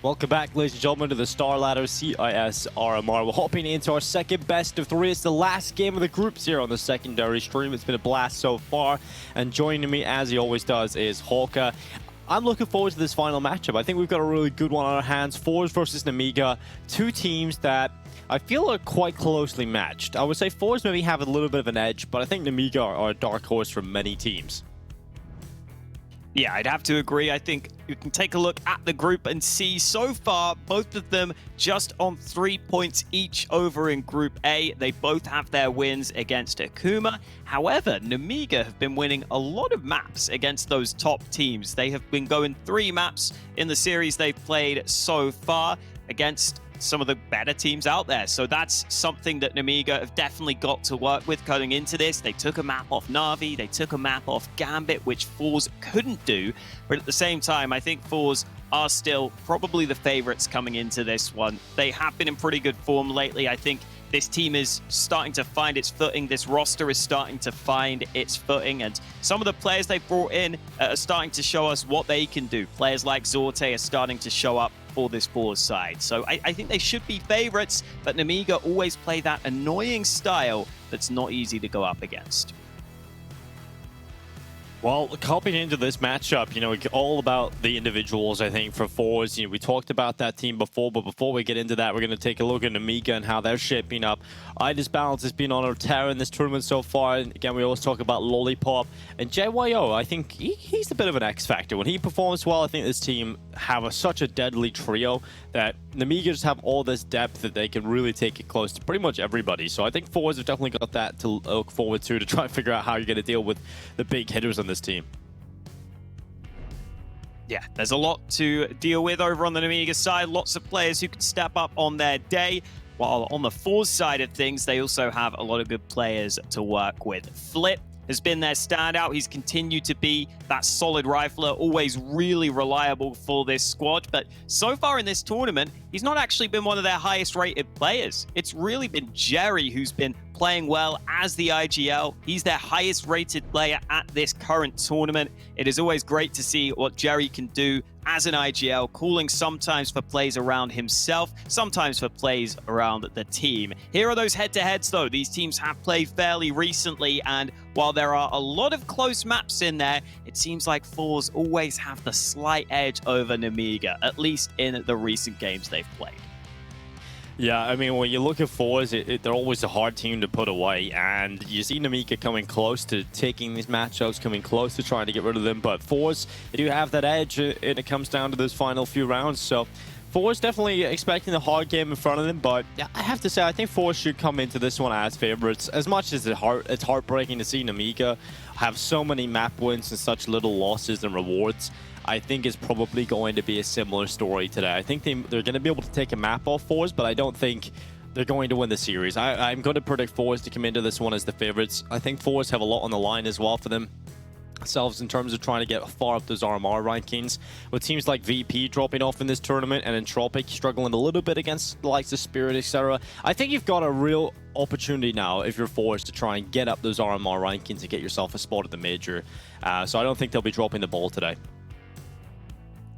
Welcome back, ladies and gentlemen, to the StarLadder CIS RMR. We're hopping into our second best of three. It's the last game of the groups here on the secondary stream. It's been a blast so far. And joining me, as he always does, is Hawka. I'm looking forward to this final matchup. I think we've got a really good one on our hands. forZe versus Nemiga. Two teams that I feel are quite closely matched. I would say forZe maybe have a little bit of an edge, but I think Nemiga are a dark horse for many teams. Yeah, I'd have to agree. I think you can take a look at the group and see so far both of them just on 3 points each over in Group A. They both have their wins against Akuma. However, Nemiga have been winning a lot of maps against those top teams. They have been going 3 maps in the series they've played so far against some of the better teams out there. So that's something that Nemiga have definitely got to work with going into this. They took a map off Na'Vi, they took a map off Gambit, which forZe couldn't do. But at the same time, I think forZe are still probably the favorites coming into this one. They have been in pretty good form lately. I think this team is starting to find its footing. This roster is starting to find its footing. And some of the players they've brought in are starting to show us what they can do. Players like Zorte are starting to show up for this forZe side. So I think they should be favorites, but Nemiga always play that annoying style that's not easy to go up against. Well, hopping into this matchup, all about the individuals, I think, for forZe. We talked about that team before, but before we get into that, we're going to take a look at Nemiga and how they're shaping up. Balance has been on a tear in this tournament so far. And again, we always talk about Lollipop. And JYO, I think he's a bit of an X factor. When he performs well, I think this team have such a deadly trio that Nemiga just have all this depth that they can really take it close to pretty much everybody. So I think forZe have definitely got that to look forward to try and figure out how you're going to deal with the big hitters on this team. Yeah, there's a lot to deal with over on the Nemiga side. Lots of players who can step up on their day. While on the forZe side of things, they also have a lot of good players to work with. Flip has been their standout. He's continued to be that solid rifler, always really reliable for this squad. But so far in this tournament, he's not actually been one of their highest rated players. It's really been Jerry who's been playing well as the IGL. He's their highest rated player at this current tournament. It is always great to see what Jerry can do as an IGL, calling sometimes for plays around himself, sometimes for plays around the team. Here are those head-to-heads though. These teams have played fairly recently, and while there are a lot of close maps in there, it seems like forZe always have the slight edge over Nemiga, at least in the recent games they've played. Yeah, I mean, when you look at forZe, they're always a hard team to put away, and you see Nemiga coming close to taking these matchups, coming close to trying to get rid of them, but forZe, they do have that edge, and it comes down to those final few rounds, so forZe definitely expecting a hard game in front of them, but I have to say, I think forZe should come into this one as favorites. As much as it's heartbreaking to see Nemiga have so many map wins and such little losses and rewards, I think it's probably going to be a similar story today. I think they're going to be able to take a map off forZe, but I don't think they're going to win the series. I'm going to predict forZe to come into this one as the favorites. I think forZe have a lot on the line as well for themselves in terms of trying to get far up those RMR rankings. With teams like VP dropping off in this tournament and Entropic struggling a little bit against the likes of Spirit, etc. I think you've got a real opportunity now if you're forZe to try and get up those RMR rankings and get yourself a spot at the major. So I don't think they'll be dropping the ball today.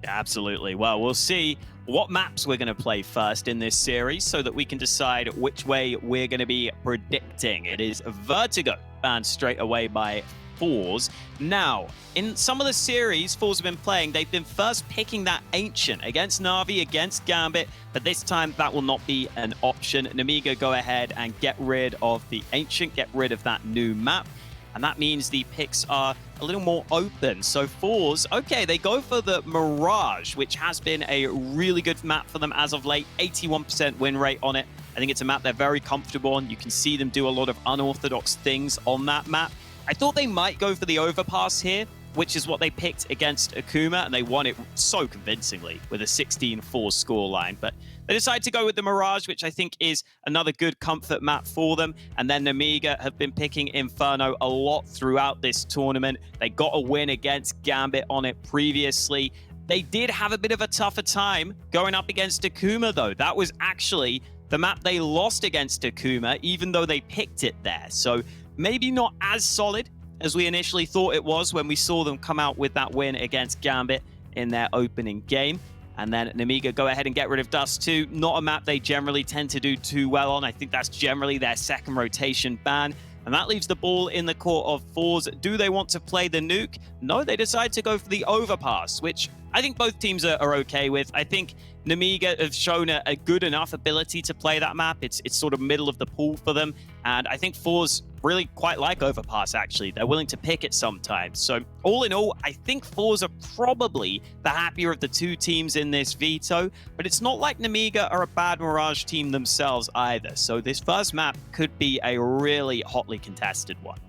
Absolutely. Well, we'll see what maps we're going to play first in this series so that we can decide which way we're going to be predicting. It is Vertigo, banned straight away by forZe. Now, in some of the series forZe have been playing, they've been first picking that Ancient against Na'Vi, against Gambit, but this time that will not be an option. Nemiga go ahead and get rid of the Ancient, get rid of that new map. And that means the picks are a little more open. So forZe, okay, they go for the Mirage, which has been a really good map for them as of late. 81% win rate on it. I think it's a map they're very comfortable on. You can see them do a lot of unorthodox things on that map. I thought they might go for the Overpass here, which is what they picked against Akuma, and they won it so convincingly with a 16-4 scoreline. But they decided to go with the Mirage, which I think is another good comfort map for them. And then Nemiga have been picking Inferno a lot throughout this tournament. They got a win against Gambit on it previously. They did have a bit of a tougher time going up against Akuma, though. That was actually the map they lost against Akuma, even though they picked it there. So maybe not as solid as we initially thought it was when we saw them come out with that win against Gambit in their opening game. And then Nemiga go ahead and get rid of Dust 2. Not a map they generally tend to do too well on. I think that's generally their second rotation ban. And that leaves the ball in the court of forZe. Do they want to play the nuke? No, they decide to go for the overpass, which I think both teams are okay with. I think Nemiga have shown a good enough ability to play that map. It's sort of middle of the pool for them. And I think forZe really quite like overpass, actually. They're willing to pick it sometimes. So all in all, I think forZe are probably the happier of the two teams in this veto. But it's not like Nemiga are a bad Mirage team themselves either. So this first map could be a really hotly contested one.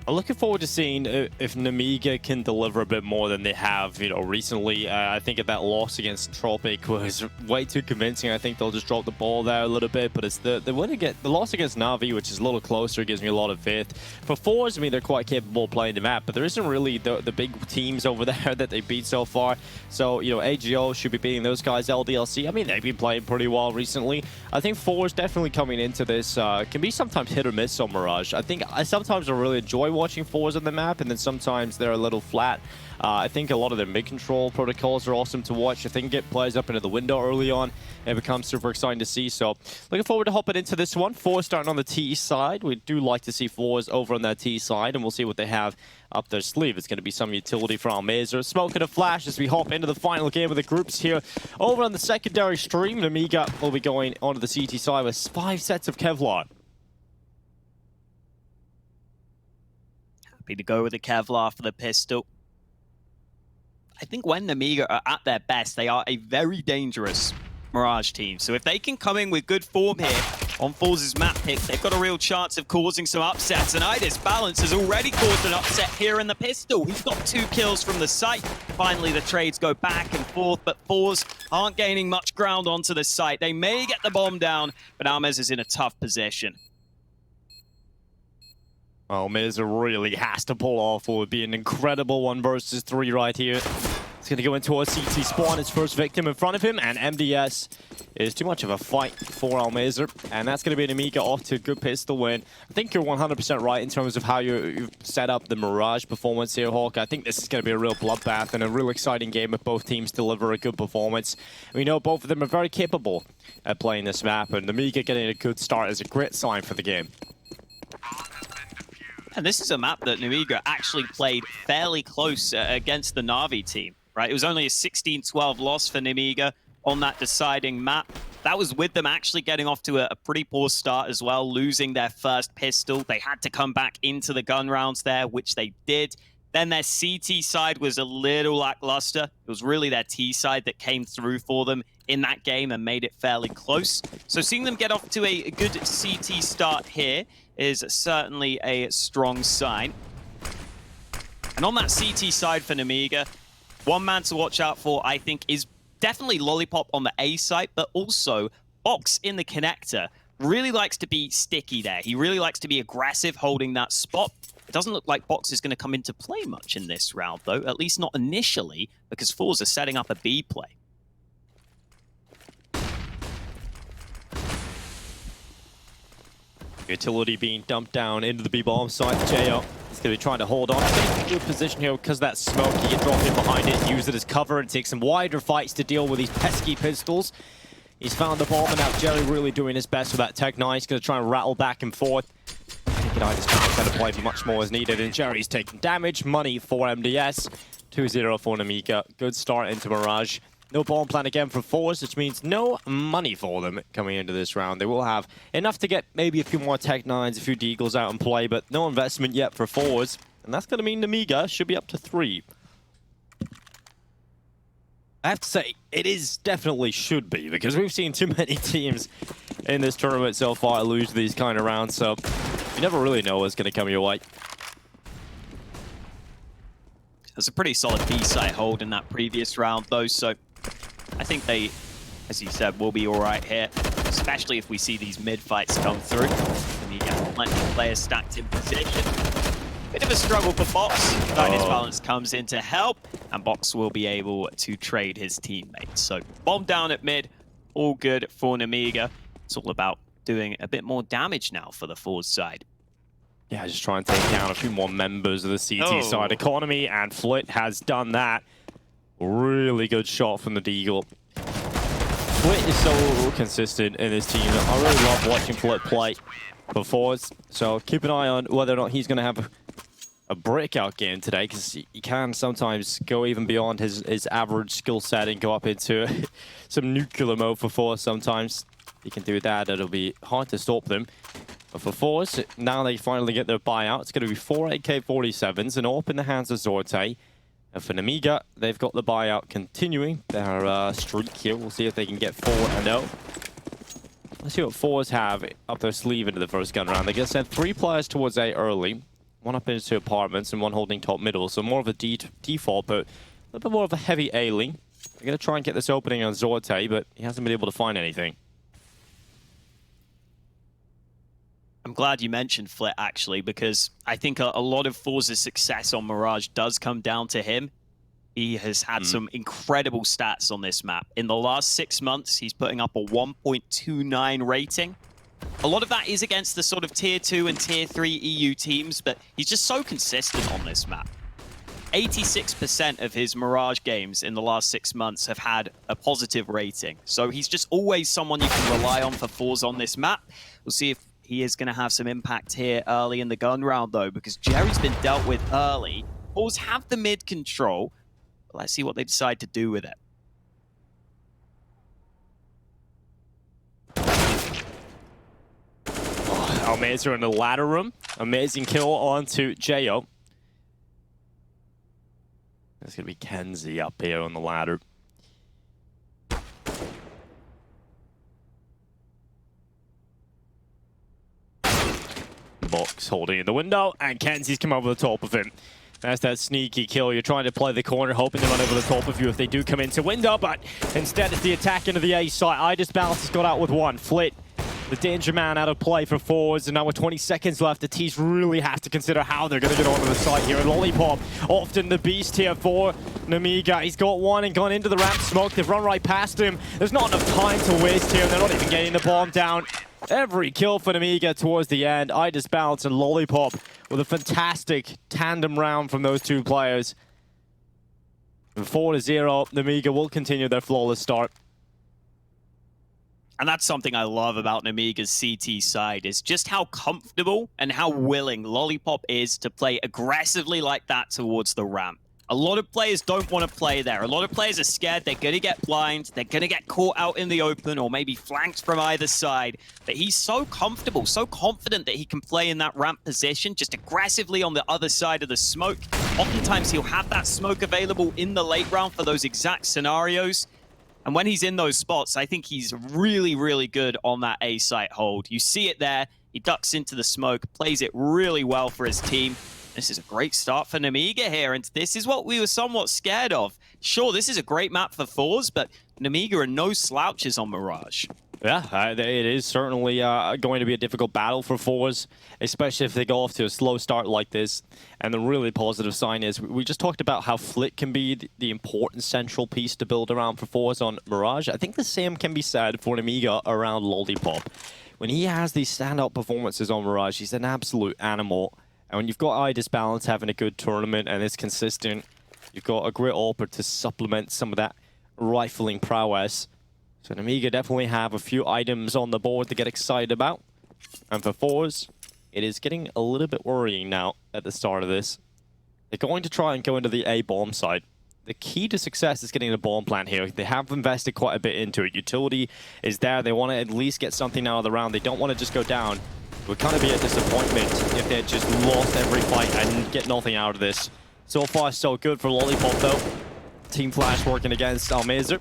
I'm looking forward to seeing if Nemiga can deliver a bit more than they have, recently. I think that loss against Tropic was way too convincing. I think they'll just drop the ball there a little bit, but it's the win against the loss against Na'Vi, which is a little closer, gives me a lot of faith. For forZe, I mean, they're quite capable of playing the map, but there isn't really the big teams over there that they beat so far. So, AGO should be beating those guys. LDLC, I mean, they've been playing pretty well recently. I think forZe definitely coming into this can be sometimes hit or miss on Mirage. I think I sometimes really enjoy watching forZe on the map, and then sometimes they're a little flat. I think a lot of their mid-control protocols are awesome to watch. If they can get players up into the window early on, it becomes super exciting to see. So looking forward to hopping into this one. forZe starting on the T side. We do like to see forZe over on that T side, and we'll see what they have up their sleeve. It's going to be some utility for Almazer. Smoke and a flash as we hop into the final game of the groups here. Over on the secondary stream, Nemiga will be going onto the CT side with 5 sets of Kevlar. To go with the Kevlar for the pistol. I think when Nemiga are at their best, they are a very dangerous Mirage team. So if they can come in with good form here on forZe's map pick, they've got a real chance of causing some upsets. And Balance has already caused an upset here in the pistol. He's got 2 kills from the site. Finally, the trades go back and forth, but forZe aren't gaining much ground onto the site. They may get the bomb down, but Almez is in a tough position. Oh, Miz really has to pull off. It would be an incredible 1 versus 3 right here. He's going to go into a CT spawn, his first victim in front of him, and MDS is too much of a fight for Almazer, and that's going to be an Nemiga off to a good pistol win. I think you're 100% right in terms of how you've set up the Mirage performance here, Hawk. I think this is going to be a real bloodbath and a real exciting game if both teams deliver a good performance. We know both of them are very capable at playing this map, and Nemiga getting a good start is a great sign for the game. And this is a map that Nemiga actually played fairly close against the Na'Vi team, right? It was only a 16-12 loss for Nemiga on that deciding map. That was with them actually getting off to a pretty poor start as well, losing their first pistol. They had to come back into the gun rounds there, which they did. Then their CT side was a little lackluster. It was really their T side that came through for them in that game and made it fairly close. So seeing them get off to a good CT start here is certainly a strong sign. And on that CT side for Nemiga, one man to watch out for, I think, is definitely Lollipop on the A side, but also Box in the connector. Really likes to be sticky there. He really likes to be aggressive holding that spot. It doesn't look like Box is going to come into play much in this round, though, at least not initially, because forZe are setting up a B play. Utility being dumped down into the B-bomb side. Jo is going to be trying to hold on. I think a good position here because that smoke, he can drop in behind it, use it as cover, and take some wider fights to deal with these pesky pistols. He's found the bomb, and now Jerry really doing his best with that Tech 9. He's going to try and rattle back and forth. I think this time set of play much more is needed, and Jerry's taking damage. Money for MDS. 2-0 for Nemiga. Good start into Mirage. No bomb plan again for forZe, which means no money for them coming into this round. They will have enough to get maybe a few more Tech 9s, a few Deagles out in play, but no investment yet for forZe. And that's going to mean Nemiga should be up to 3. I have to say, it is definitely should be, because we've seen too many teams in this tournament so far lose these kind of rounds, so you never really know what's going to come your way. There's a pretty solid B-side hold in that previous round, though, so I think they, as you said, will be all right here, especially if we see these mid-fights come through. And you get plenty of players stacked in position. Bit of a struggle for Box. Balance comes in to help, and Box will be able to trade his teammates. So bomb down at mid, all good for Nemiga. It's all about doing a bit more damage now for the forZe side. Yeah, just try and take down a few more members of the CT side economy, and Flit has done that. Really good shot from the Deagle. Flit is so consistent in this team. I really love watching Flit play for forZe. So keep an eye on whether or not he's going to have a breakout game today, because he can sometimes go even beyond his average skill set and go up into some nuclear mode for forZe sometimes. He can do that. It'll be hard to stop them. But for forZe, now they finally get their buyout. It's going to be 4 AK-47s and all up in the hands of Zorte. And for Nemiga, they've got the buyout continuing their streak here. We'll see if they can get 4-0. Let's see what forZe have up their sleeve into the first gun round. They get sent 3 players towards A early. 1 up into apartments and 1 holding top middle. So more of a default, but a little bit more of a heavy A lane. They're going to try and get this opening on Zorte, but he hasn't been able to find anything. I'm glad you mentioned Flit, actually, because I think a lot of forZe's success on Mirage does come down to him. He has had some incredible stats on this map. In the last 6 months, he's putting up a 1.29 rating. A lot of that is against the sort of tier 2 and tier 3 EU teams, but he's just so consistent on this map. 86% of his Mirage games in the last 6 months have had a positive rating. So he's just always someone you can rely on for forZe on this map. We'll see if he is going to have some impact here early in the gun round, though, because Jerry's been dealt with early. forZe have the mid control. But let's see what they decide to do with it. Almeza in the ladder room. Amazing kill onto Jo. There's going to be Kenzie up here on the ladder. Box holding in the window, and Kenzie's come over the top of him. That's that sneaky kill. You're trying to play the corner, hoping to run over the top of you if they do come into window, but instead it's the attack into the A site. iDisbalance has got out with 1. Flit, the danger man, out of play for forZe, and now with 20 seconds left, the T's really have to consider how they're going to get onto the site here. And Lollipop, often the beast here for Nemiga. He's got 1 and gone into the ramp smoke. They've run right past him. There's not enough time to waste here. They're not even getting the bomb down. Every kill for Nemiga towards the end. iDisbalance and Lollipop with a fantastic tandem round from those 2 players. And 4-0, Nemiga will continue their flawless start. And that's something I love about Nemiga's CT side, is just how comfortable and how willing Lollipop is to play aggressively like that towards the ramp. A lot of players don't want to play there. A lot of players are scared they're going to get blind, they're going to get caught out in the open, or maybe flanked from either side. But he's so comfortable, so confident that he can play in that ramp position, just aggressively on the other side of the smoke. Oftentimes he'll have that smoke available in the late round for those exact scenarios. And when he's in those spots, I think he's really, really good on that A site hold. You see it there. He ducks into the smoke, plays it really well for his team. This is a great start for Nemiga here, and this is what we were somewhat scared of. Sure, this is a great map for forZe, but Nemiga are no slouches on Mirage. Yeah, it is certainly going to be a difficult battle for forZe, especially if they go off to a slow start like this. And the really positive sign is we just talked about how Flit can be the important central piece to build around for forZe on Mirage. I think the same can be said for Nemiga around Lollipop. When he has these standout performances on Mirage, he's an absolute animal. And when you've got iDisbalance having a good tournament and it's consistent, you've got a great AWPer to supplement some of that rifling prowess. So Nemiga definitely have a few items on the board to get excited about. And for forZe, it is getting a little bit worrying now at the start of this. They're going to try and go into the A bomb side. The key to success is getting a bomb plant here. They have invested quite a bit into it. Utility is there. They want to at least get something out of the round. They don't want to just go down. It would kind of be a disappointment if they had just lost every fight and get nothing out of this. So far, so good for Lollipop, though. Team Flash working against Almeza.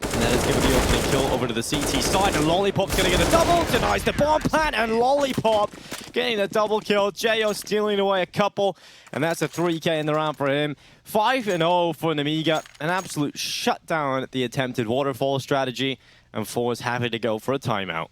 And that is giving the opening kill over to the CT side, and Lollipop's going to get a double, denies the bomb plant, and Lollipop getting the double kill. Jo stealing away a couple, and that's a 3K in the round for him. 5-0 for Nemiga, an absolute shutdown at the attempted waterfall strategy, and forZe having to go for a timeout.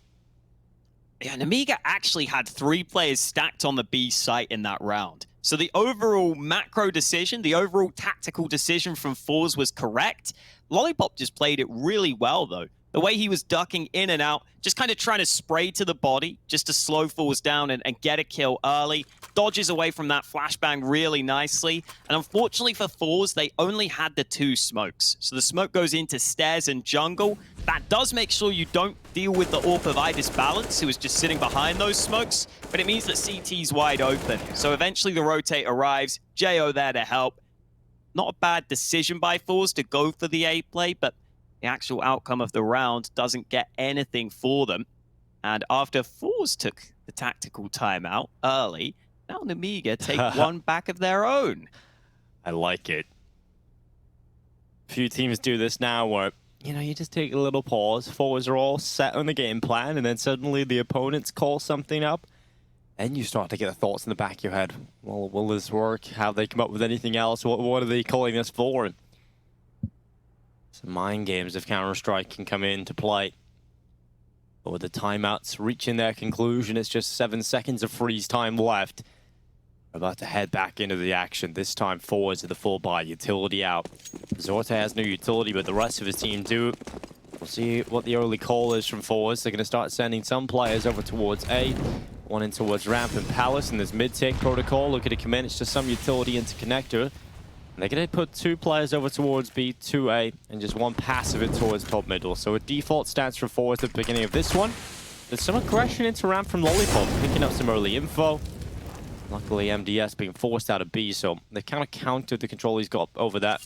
Yeah, Nemiga actually had 3 players stacked on the B site in that round. So the overall macro decision, the overall tactical decision from forZe was correct. Lollipop just played it really well, though. The way he was ducking in and out, just kind of trying to spray to the body, just to slow forZe down and get a kill early. Dodges away from that flashbang really nicely. And unfortunately for forZe, they only had the 2 smokes. So the smoke goes into stairs and jungle. That does make sure you don't deal with the AWP of iDisbalance, who is just sitting behind those smokes, but it means that CT's wide open. So eventually the rotate arrives, Jo there to help. Not a bad decision by forZe to go for the A play, but the actual outcome of the round doesn't get anything for them. And after forZe took the tactical timeout early, now Nemiga take one back of their own. I like it. Few teams do this now where, you know, you just take a little pause, forwards are all set on the game plan, and then suddenly the opponents call something up, and you start to get the thoughts in the back of your head. Well, will this work? Have they come up with anything else? What are they calling this for? Some mind games of Counter-Strike can come into play. But with the timeouts reaching their conclusion, it's just 7 seconds of freeze time left. We're about to head back into the action. This time forwards to the full buy, utility out. Zorta has no utility, but the rest of his team do. We'll see what the early call is from forwards. They're going to start sending some players over towards A, one in towards ramp and palace, and this mid-take protocol looking to commit. It's just some utility into connector. And they're going to put 2 players over towards B, 2A, and just 1 passive it towards top middle. So a default stance for forwards at the beginning of this one. There's some aggression into ramp from Lollipop, picking up some early info. Luckily, MDS being forced out of B, so they kind of countered the control he's got over that.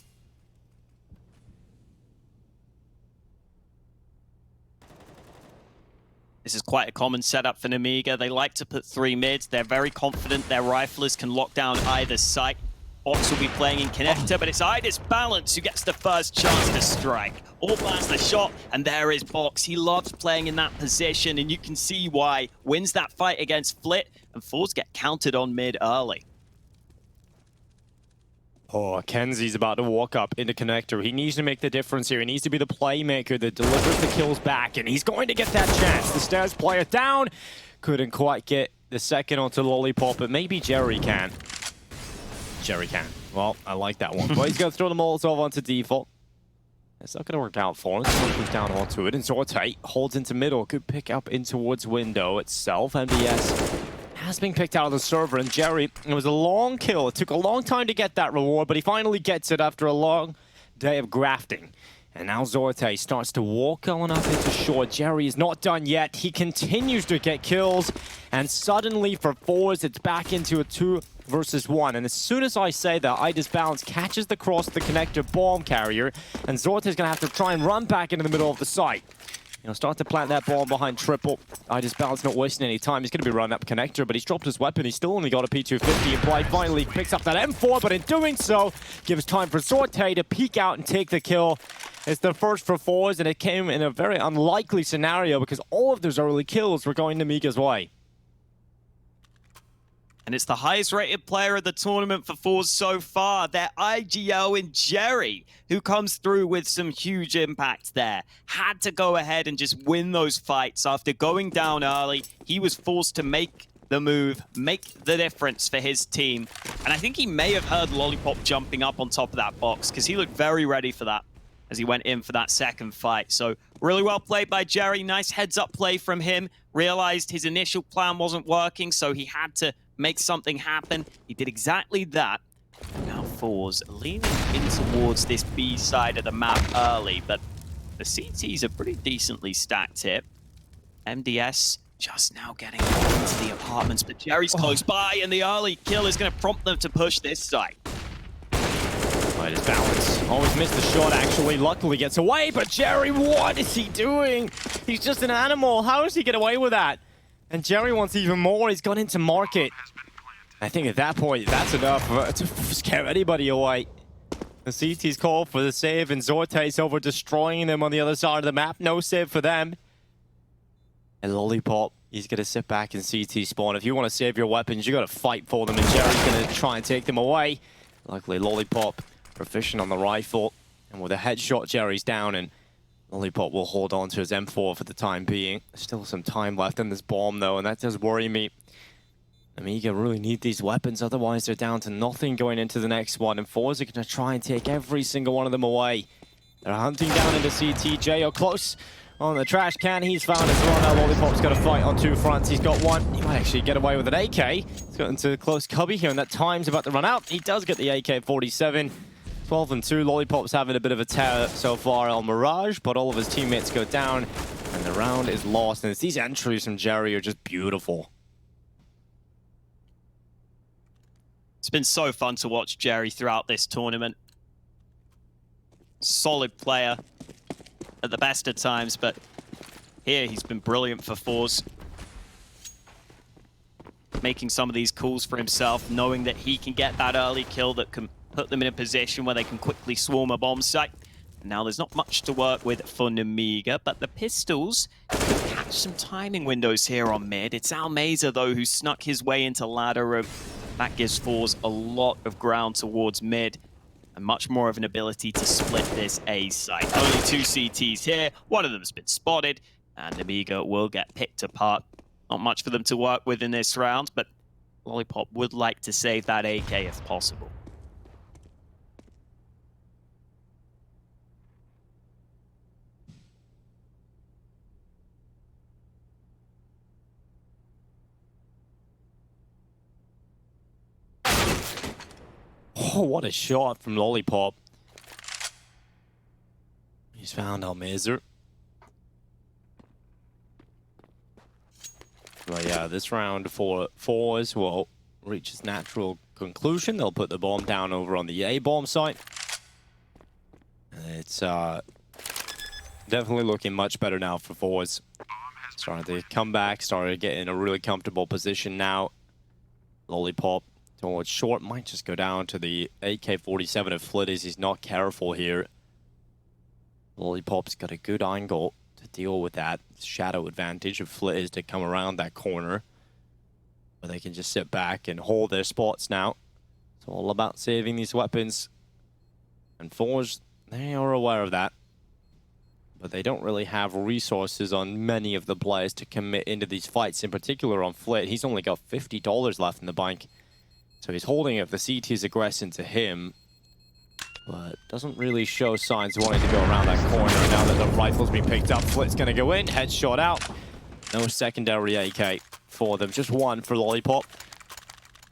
This is quite a common setup for Nemiga. They like to put 3 mids. They're very confident their riflers can lock down either site. Box will be playing in connector, but it's iDisbalance who gets the first chance to strike. All plans the shot, and there is Box. He loves playing in that position, and you can see why. Wins that fight against Flit, and forZe get counted on mid early. Oh, Kenzie's about to walk up into connector. He needs to make the difference here. He needs to be the playmaker that delivers the kills back, and he's going to get that chance. The stairs player down. Couldn't quite get the second onto Lollipop, but maybe Jerry can. Jerry can. Well, I like that one. But he's going to throw the Molotov onto default. It's not going to work out for him. So he goes down onto it, and Zorta holds into middle. Good pick up in towards window itself. MBS has been picked out of the server, and Jerry, it was a long kill. It took a long time to get that reward, but he finally gets it after a long day of grafting. And now Zorta starts to walk on up into short. Jerry is not done yet. He continues to get kills, and suddenly for forZe, it's back into a 2 versus 1. And as soon as I say that, iDisbalance catches the cross of the connector bomb carrier, and Zorta is going to have to try and run back into the middle of the site. You know, start to plant that bomb behind triple. iDisbalance not wasting any time. He's going to be running up connector, but he's dropped his weapon. He's still only got a P250 applied. Finally picks up that M4, but in doing so, gives time for Zorta to peek out and take the kill. It's the first for forZe, and it came in a very unlikely scenario because all of those early kills were going Nemiga's way. And it's the highest rated player of the tournament for forZe so far. Their IGL in Jerry, who comes through with some huge impact there. Had to go ahead and just win those fights. After going down early, he was forced to make the move, make the difference for his team. And I think he may have heard Lollipop jumping up on top of that box because he looked very ready for that as he went in for that second fight. So really well played by Jerry. Nice heads-up play from him. Realized his initial plan wasn't working, so he had to make something happen. He did exactly that. Now forZe leaning in towards this B side of the map early, but the CTs are pretty decently stacked here. MDS just now getting into the apartments, but Jerry's close by, and the early kill is going to prompt them to push this side. iDisbalance always missed the shot, actually. Luckily gets away, but Jerry, what is he doing? He's just an animal. How does he get away with that? And Jerry wants even more. He's gone into market. I think at that point, that's enough to scare anybody away. The CT's call for the save, and Zorta's over destroying them on the other side of the map. No save for them. And Lollipop, he's going to sit back in CT spawn. If you want to save your weapons, you got to fight for them, and Jerry's going to try and take them away. Luckily, Lollipop proficient on the rifle, and with a headshot, Jerry's down, and Lollipop will hold on to his M4 for the time being. Still some time left in this bomb, though, and that does worry me. Nemiga really need these weapons, otherwise they're down to nothing going into the next one, and forZe are going to try and take every single one of them away. They're hunting down into CT. Jo close on the trash can. He's found as well. Now Lollipop's got a fight on two fronts. He's got one. He might actually get away with an AK. He's got into close cubby here, and that time's about to run out. He does get the AK-47. 12 and 2. Lollipop's having a bit of a tear so far on Mirage, but all of his teammates go down, and the round is lost. And it's these entries from Jerry are just beautiful. It's been so fun to watch Jerry throughout this tournament. Solid player at the best of times, but here he's been brilliant for forZe. Making some of these calls for himself, knowing that he can get that early kill that can put them in a position where they can quickly swarm a bomb site. Now there's not much to work with for Nemiga, but the pistols could catch some timing windows here on mid. It's Almeza though who snuck his way into ladder room. That gives forZe a lot of ground towards mid and much more of an ability to split this A site. Only two CTs here, one of them's been spotted, and Nemiga will get picked apart. Not much for them to work with in this round, but Lollipop would like to save that AK if possible. Oh, what a shot from Lollipop. He's found Almeza. But yeah, this round for forZe will reach its natural conclusion. They'll put the bomb down over on the A bomb site. And it's definitely looking much better now for forZe. Starting to come back, starting to get in a really comfortable position now. Lollipop towards short, might just go down to the AK-47 if Flit is. He's not careful here. Lollipop's got a good angle to deal with that shadow advantage if Flit is to come around that corner. But they can just sit back and hold their spots now. It's all about saving these weapons. And forZe, they are aware of that. But they don't really have resources on many of the players to commit into these fights, in particular on Flit. He's only got $50 left in the bank. So he's holding up the CT's aggression to him, but doesn't really show signs of wanting to go around that corner. Now that the rifle's been picked up, Flit's gonna go in, headshot out. No secondary AK for them, just one for Lollipop.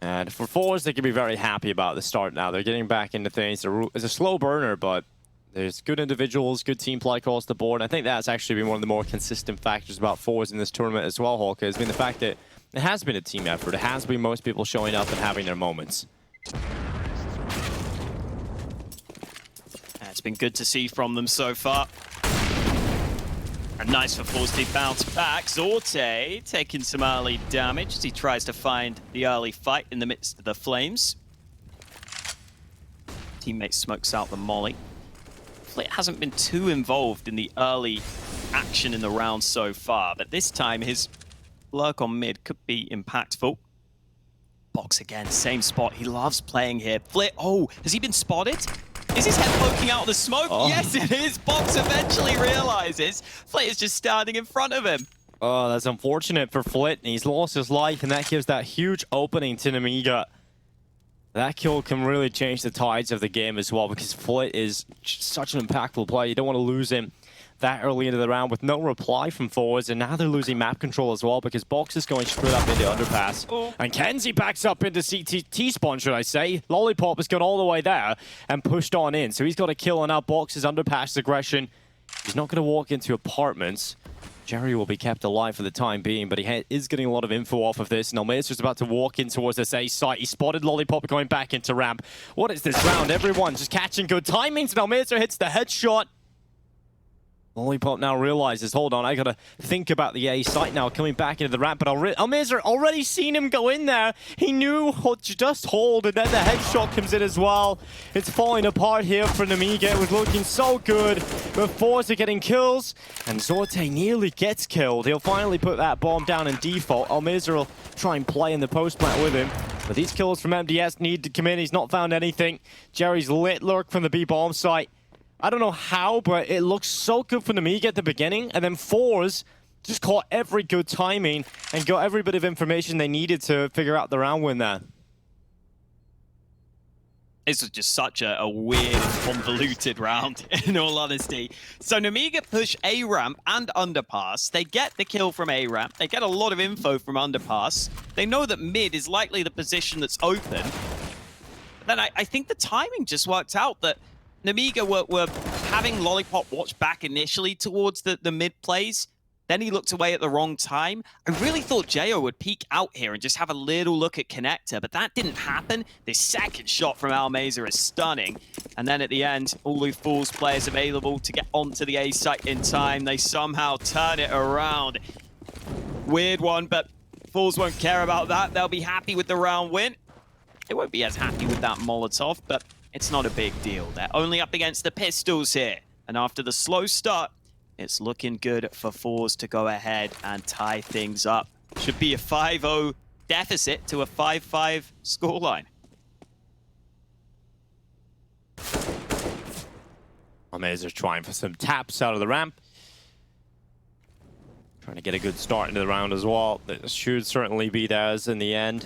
And for forZe, they can be very happy about the start now. They're getting back into things. It's a slow burner, but there's good individuals, good team play across the board. And I think that's actually been one of the more consistent factors about forZe in this tournament as well, Hulk, has been the fact that it has been a team effort. It has been most people showing up and having their moments. It's been good to see from them so far. And nice for forZe to bounce back. Zorte taking some early damage as he tries to find the early fight in the midst of the flames. Teammate smokes out the molly. Flit hasn't been too involved in the early action in the round so far, but this time his lurk on mid could be impactful. Box again, same spot. He loves playing here. Flit, oh, has he been spotted? Is his head poking out of the smoke? Oh. Yes, it is. Box eventually realizes Flit is just standing in front of him. Oh, that's unfortunate for Flit. He's lost his life, and that gives that huge opening to Nemiga. That kill can really change the tides of the game as well, because Flit is such an impactful player. You don't want to lose him that early into the round with no reply from forZe, and now they're losing map control as well because Box is going straight up into underpass. Oh. And Kenzie backs up into CT spawn, should I say. Lollipop has gone all the way there and pushed on in, so he's got a kill, and now Box is underpass aggression. He's not going to walk into apartments. Jerry will be kept alive for the time being, but he is getting a lot of info off of this, and Almeza's about to walk in towards this A site. He spotted Lollipop going back into ramp. What is this round? Everyone just catching good timings, and Almeza hits the headshot. Lollipop now realizes, hold on, I gotta think about the A site now, coming back into the ramp, but Almeza already seen him go in there. He knew what to just hold, and then the headshot comes in as well. It's falling apart here for Nemiga. It was looking so good, but forZe getting kills, and Zorte nearly gets killed. He'll finally put that bomb down in default. Almeza will try and play in the post plant with him, but these kills from MDS need to come in. He's not found anything. Jerry's lit lurk from the B bomb site. I don't know how, but it looks so good for Nemiga at the beginning, and then forZe just caught every good timing and got every bit of information they needed to figure out the round win there. This was just such a weird, convoluted round, in all honesty. So Nemiga push A ramp and underpass. They get the kill from A ramp. They get a lot of info from underpass. They know that mid is likely the position that's open. But then I think the timing just worked out that Nemiga were having Lollipop watch back initially towards the mid plays. Then he looked away at the wrong time. I really thought Jayo would peek out here and just have a little look at Connector, but that didn't happen. This second shot from Almeza is stunning. And then at the end, all the forZe players available to get onto the A site in time. They somehow turn it around. Weird one, but forZe won't care about that. They'll be happy with the round win. They won't be as happy with that Molotov, but it's not a big deal. They're only up against the Pistols here. And after the slow start, it's looking good for forZe to go ahead and tie things up. Should be a 5-0 deficit to a 5-5 scoreline. Almeza trying for some taps out of the ramp. Trying to get a good start into the round as well. This should certainly be theirs in the end.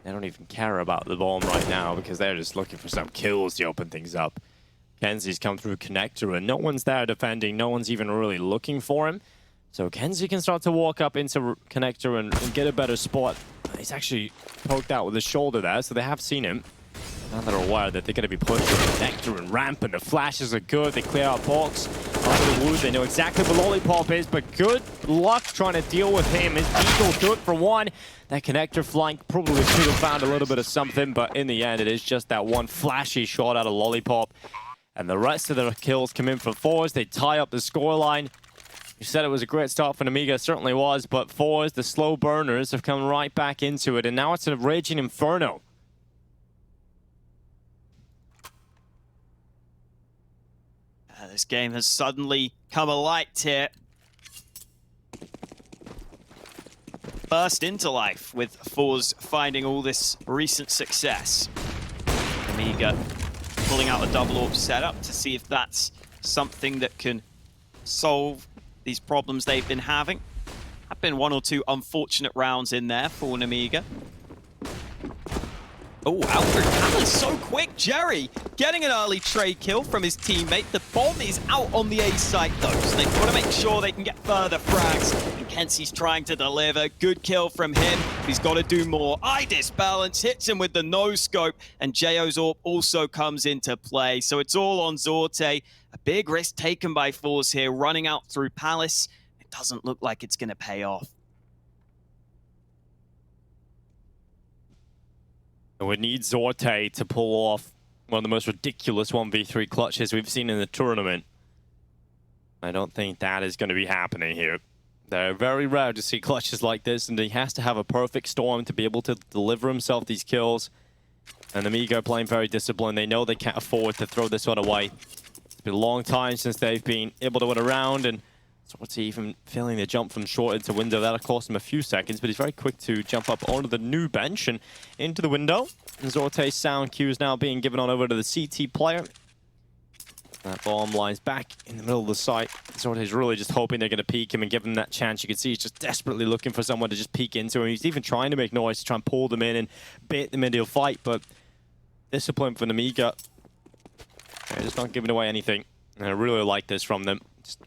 They don't even care about the bomb right now because they're just looking for some kills to open things up. Kenzie's come through Connector and no one's there defending. No one's even really looking for him. So Kenzie can start to walk up into Connector and get a better spot. He's actually poked out with his shoulder there, so they have seen him. Now they're aware that they're going to be pushing Connector and ramp, and the flashes are good. They clear out box. Under the wood, they know exactly where Lollipop is, but good luck trying to deal with him. His Eagle good for one. That Connector flank probably should have found a little bit of something, but in the end, it is just that one flashy shot out of Lollipop. And the rest of the kills come in from forZe. They tie up the scoreline. You said it was a great start for Nemiga. It certainly was. But forZe, the slow burners, have come right back into it. And now it's a raging inferno. This game has suddenly come alight here. Burst into life with forZe finding all this recent success. Nemiga pulling out a double AWP setup to see if that's something that can solve these problems they've been having. Have been one or two unfortunate rounds in there for Nemiga. Oh, Alfred Palace so quick. Jerry getting an early trade kill from his teammate. The bomb is out on the A site though, so they've got to make sure they can get further frags. And Kenzie's trying to deliver. Good kill from him. He's got to do more. Eye disbalance hits him with the no scope, and Jayo's AWP also comes into play. So it's all on Zorte. A big risk taken by forZe here, running out through Palace. It doesn't look like it's going to pay off. And we need Zorte to pull off one of the most ridiculous 1v3 clutches we've seen in the tournament. I don't think that is going to be happening here. They're very rare to see clutches like this, and he has to have a perfect storm to be able to deliver himself these kills. And Nemiga playing very disciplined. They know they can't afford to throw this one away. It's been a long time since they've been able to win a round, and Zorte even failing the jump from short into window. That'll cost him a few seconds, but he's very quick to jump up onto the new bench and into the window. And Zorte's sound cue is now being given on over to the CT player. That bomb lies back in the middle of the site. Zorte's really just hoping they're going to peek him and give him that chance. You can see he's just desperately looking for someone to just peek into him. He's even trying to make noise to try and pull them in and bait them into a fight, but discipline for Nemiga. They're just not giving away anything. And I really like this from them. Just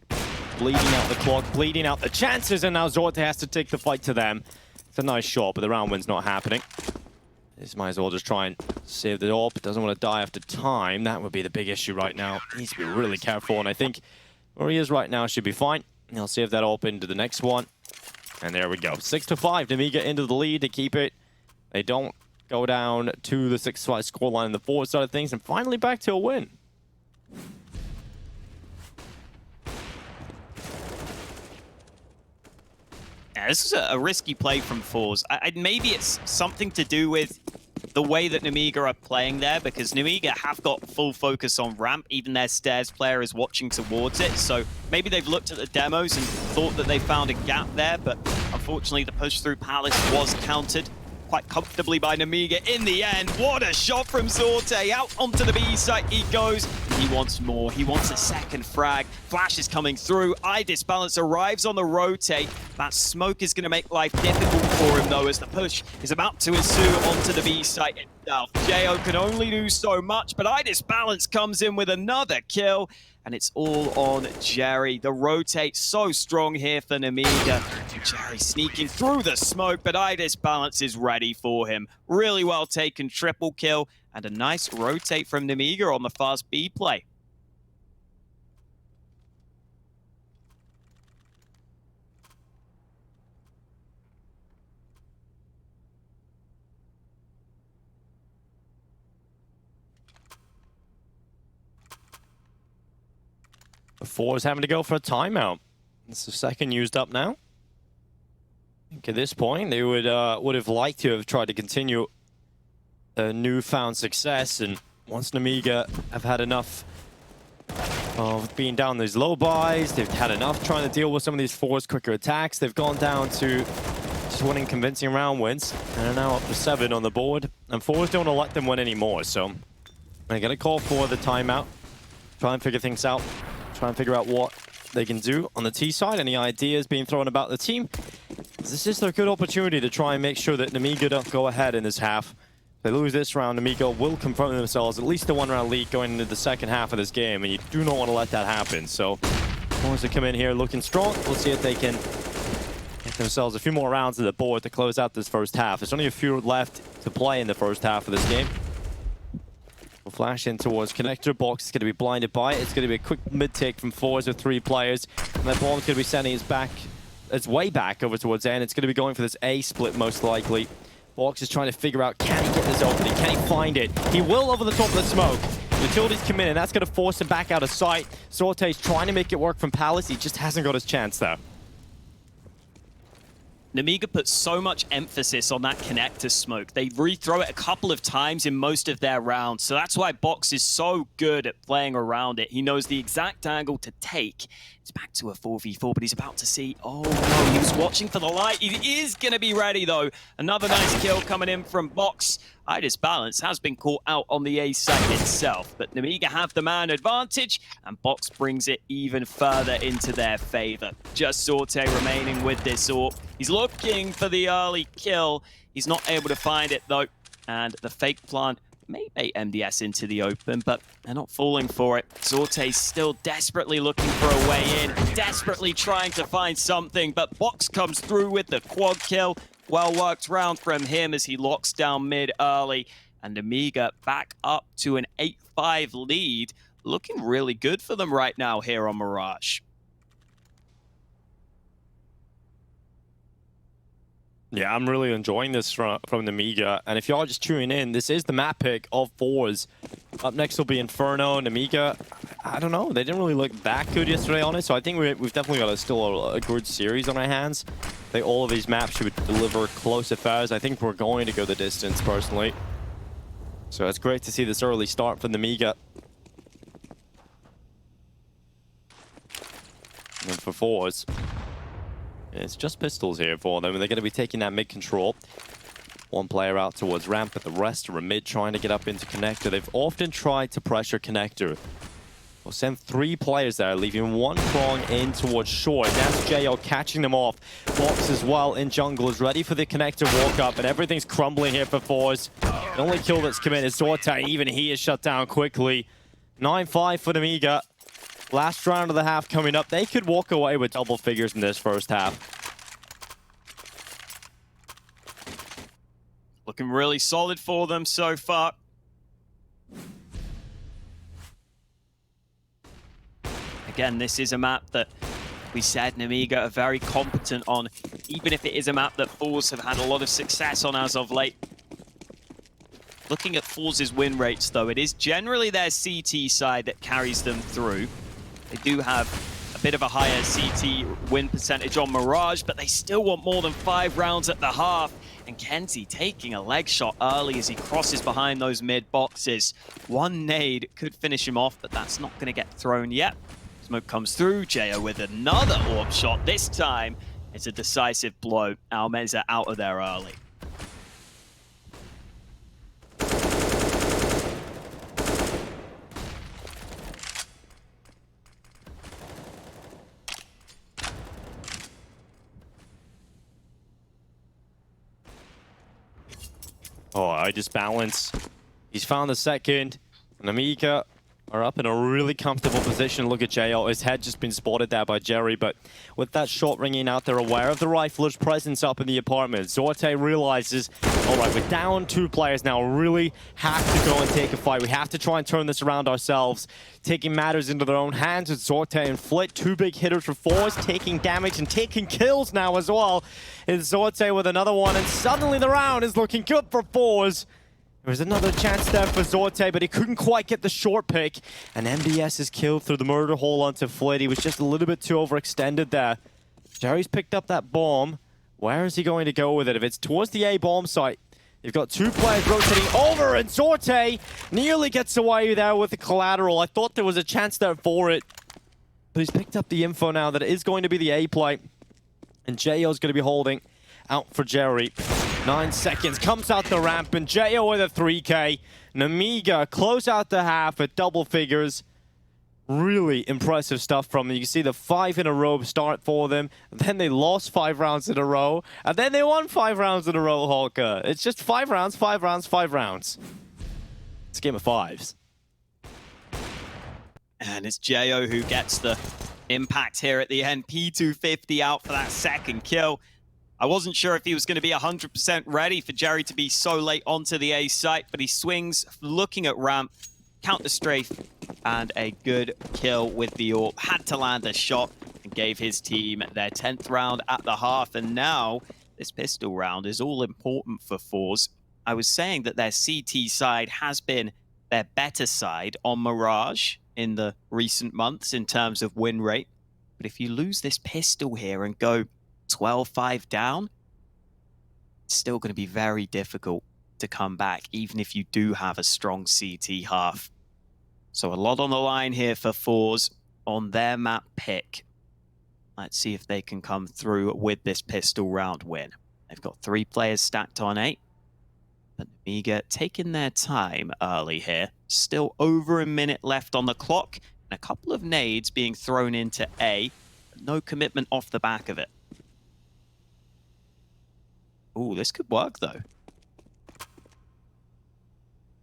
bleeding out the clock, bleeding out the chances, and now Zorte has to take the fight to them. It's a nice shot, but the round win's not happening. This might as well just try and save the AWP. Doesn't want to die after time. That would be the big issue right now. He needs to be really careful, and I think where he is right now should be fine. He'll save that AWP into the next one. And there we go. 6-5. Nemiga into the lead to keep it. They don't go down to the 6-5 scoreline in the forward side of things, and finally back to a win. Yeah, this is a risky play from forZe. Maybe it's something to do with the way that Nemiga are playing there, because Nemiga have got full focus on ramp. Even their stairs player is watching towards it. So maybe they've looked at the demos and thought that they found a gap there, but unfortunately the push through Palace was countered quite comfortably by Nemiga in the end. What a shot from Zorte. Out onto the B site he goes. He wants more. He wants a second frag. Flash is coming through. Eye disbalance arrives on the rotate. That smoke is going to make life difficult for him, though, as the push is about to ensue onto the B site itself. Jo can only do so much, but Balance comes in with another kill, and it's all on Jerry. The rotate so strong here for Nemiga. Jerry sneaking through the smoke, but Balance is ready for him. Really well taken, triple kill, and a nice rotate from Nemiga on the fast B play. forZe having to go for a timeout. It's the second used up now. I think at this point they would have liked to have tried to continue a newfound success, and once Nemiga have had enough of being down these low buys, they've had enough trying to deal with some of these forZe quicker attacks. They've gone down to just winning convincing round wins and are now up to 7 on the board. And forZe don't want to let them win anymore, so they're gonna call for the timeout, try and figure things out. Try and figure out what they can do on the T side. Any ideas being thrown about the team? This is a good opportunity to try and make sure that Nemiga don't go ahead in this half. If they lose this round, Nemiga will confront themselves at least a one-round lead going into the second half of this game, and you do not want to let that happen. So, once they come in here looking strong, we'll see if they can get themselves a few more rounds of the board to close out this first half. There's only a few left to play in the first half of this game. We'll flash in towards connector. Box is going to be blinded by it. It's going to be a quick mid-take from forZe with 3 players. And that bomb's going to be sending its way back over towards N. It's going to be going for this A split most likely. Box is trying to figure out, can he get this opening? Can he find it? He will over the top of the smoke. Utilities come in, and that's going to force him back out of sight. Sorte's trying to make it work from Palace. He just hasn't got his chance there. Nemiga puts so much emphasis on that connector smoke. They rethrow it a couple of times in most of their rounds, so that's why Box is so good at playing around it. He knows the exact angle to take. It's back to a 4v4, but he's about to see... Oh no, he was watching for the light. He is going to be ready though. Another nice kill coming in from Box. Balance has been caught out on the A site itself, but Nemiga have the man advantage, and Box brings it even further into their favor. Just Sorte remaining with this AWP. He's looking for the early kill. He's not able to find it though, and the fake plant may bait MDS into the open, but they're not falling for it. Sorte's still desperately looking for a way in, desperately trying to find something, but Box comes through with the quad kill. Well worked round from him as he locks down mid early, and Nemiga back up to an 8-5 lead. Looking really good for them right now here on Mirage. Yeah, I'm really enjoying this from Nemiga. And if y'all just tuning in, this is the map pick of forZe. Up next will be Inferno. Nemiga, I don't know. They didn't really look that good yesterday on it, so I think we've definitely got still a good series on our hands. I think all of these maps should deliver close affairs. I think we're going to go the distance, personally. So it's great to see this early start from Nemiga. And for forZe, it's just pistols here for them, and they're going to be taking that mid control. One player out towards ramp, but the rest are mid trying to get up into connector. They've often tried to pressure connector. We'll send 3 players there, leaving 1 prong in towards short. That's Jo catching them off. Box as well in jungle is ready for the connector walk up, and everything's crumbling here for forZe. The only kill that's come in is Sorte. Even he is shut down quickly. 9-5 for Nemiga. Last round of the half coming up. They could walk away with double figures in this first half. Looking really solid for them so far. Again, this is a map that we said Nemiga are very competent on, even if it is a map that forZe have had a lot of success on as of late. Looking at forZe's win rates, though, it is generally their CT side that carries them through. They do have a bit of a higher CT win percentage on Mirage, but they still want more than 5 rounds at the half. And Kenzie taking a leg shot early as he crosses behind those mid boxes. One nade could finish him off, but that's not going to get thrown yet. Smoke comes through, Jo with another AWP shot. This time, it's a decisive blow. Almeza out of there early. Oh, I just balance. He's found the second. Nemiga are up in a really comfortable position. Look at JL. His head just been spotted there by Jerry, but with that shot ringing out, they're aware of the rifler's presence up in the apartment. Zorte realizes, all right, we're down 2 players now. Really have to go and take a fight. We have to try and turn this around ourselves. Taking matters into their own hands with Zorte and Flit. 2 big hitters for forZe, taking damage and taking kills now as well. It's Zorte with another one, and suddenly the round is looking good for forZe. There was another chance there for Zorte, but he couldn't quite get the short pick. And MBS is killed through the murder hole onto Flit. He was just a little bit too overextended there. Jerry's picked up that bomb. Where is he going to go with it? If it's towards the A bomb site, you've got 2 players rotating over, and Zorte nearly gets away there with the collateral. I thought there was a chance there for it, but he's picked up the info now that it is going to be the A play. And JO's going to be holding out for Jerry. 9 seconds, comes out the ramp, and JO with a 3K. Nemiga close out the half at double figures. Really impressive stuff from them. You can see the 5 in a row start for them. Then they lost 5 rounds in a row. And then they won 5 rounds in a row, Holka. It's just 5 rounds, 5 rounds, 5 rounds. It's a game of 5s. And it's JO who gets the impact here at the end. P250 out for that second kill. I wasn't sure if he was going to be 100% ready for Jerry to be so late onto the A site, but he swings, looking at ramp, counter strafe, and a good kill with the AWP. Had to land a shot and gave his team their 10th round at the half. And now this pistol round is all important for forZe. I was saying that their CT side has been their better side on Mirage in the recent months in terms of win rate. But if you lose this pistol here and go 12-5 down, it's still going to be very difficult to come back, even if you do have a strong CT half. So a lot on the line here for forZe on their map pick. Let's see if they can come through with this pistol round win. They've got 3 players stacked on 8. But Nemiga taking their time early here. Still over a minute left on the clock, and a couple of nades being thrown into A. But no commitment off the back of it. Ooh, this could work, though.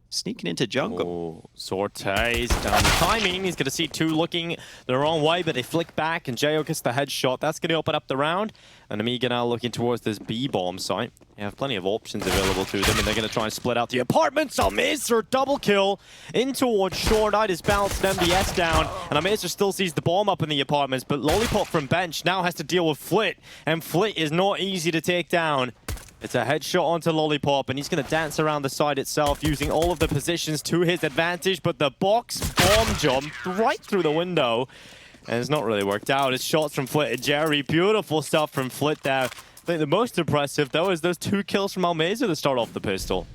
Sneaking into jungle. Oh, Zorte's down the timing. He's going to see 2 looking the wrong way, but they flick back, and JO gets the headshot. That's going to open up the round. And Nemiga now looking towards this B bomb site. They have plenty of options available to them, and they're going to try and split out the apartments. Amazer double kill in towards short. I just bounced MBS down, and Amazer still sees the bomb up in the apartments, but Lollipop from bench now has to deal with Flit, and Flit is not easy to take down. It's a headshot onto Lollipop, and he's going to dance around the side itself, using all of the positions to his advantage, but the box bomb jump right through the window, and it's not really worked out. It's shots from Flit and Jerry. Beautiful stuff from Flit there. I think the most impressive, though, is those 2 kills from Almazer to start off the pistol.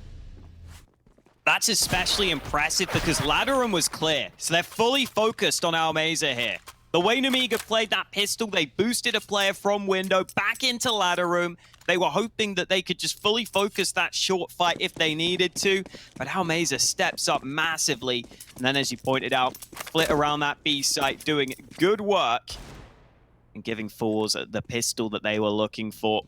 That's especially impressive because ladder room was clear, so they're fully focused on Almazer here. The way Nemiga played that pistol, they boosted a player from window back into ladder room. They were hoping that they could just fully focus that short fight if they needed to, but Almazer steps up massively. And then, as you pointed out, Flit around that B site, doing good work and giving forZe the pistol that they were looking for.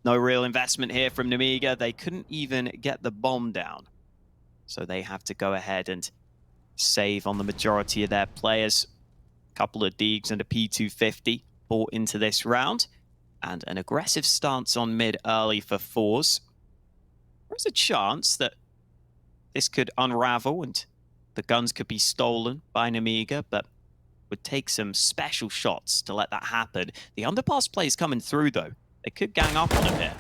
No real investment here from Nemiga. They couldn't even get the bomb down. So they have to go ahead and save on the majority of their players. A couple of Deegs and a P250 bought into this round. And an aggressive stance on mid early for forZe. There's a chance that this could unravel and the guns could be stolen by Nemiga, but would take some special shots to let that happen. The underpass play is coming through, though. They could gang up on him here.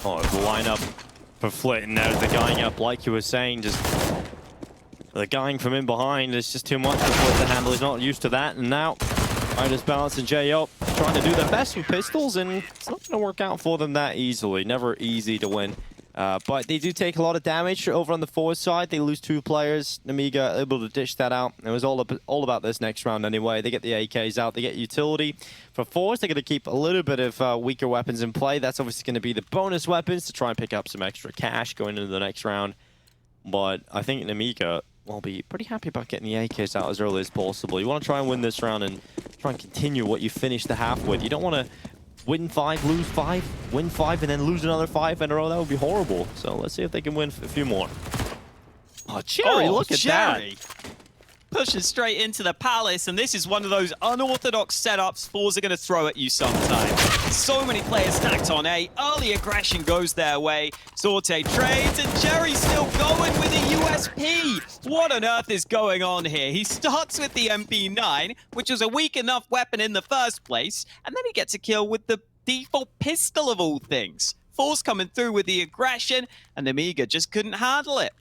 Oh, the lineup for Flit, and there's the guying up, like you were saying, just the guying from in behind is just too much for Flit to handle. He's not used to that, and now Midas Balance and JO trying to do their best with pistols, and it's not going to work out for them that easily. Never easy to win. But they do take a lot of damage over on the forward side. They lose 2 players. Nemiga able to dish that out. It was all about this next round anyway. They get the AKs out. They get utility. For forZe, they're going to keep a little bit of weaker weapons in play. That's obviously going to be the bonus weapons to try and pick up some extra cash going into the next round. But I think Nemiga will be pretty happy about getting the AKs out as early as possible. You want to try and win this round and try and continue what you finished the half with. You don't want to win 5, lose 5, win 5, and then lose another 5 in a row. That would be horrible. So let's see if they can win a few more. Oh, Cherry, look at that. Pushing straight into the palace, and this is one of those unorthodox setups forZe are going to throw at you sometime. So many players stacked on A. Early aggression goes their way. Sorte trades, and Cherry's still going with a USP. What on earth is going on here? He starts with the MP9, which was a weak enough weapon in the first place, and then he gets a kill with the default pistol of all things. forZe coming through with the aggression, and Nemiga just couldn't handle it.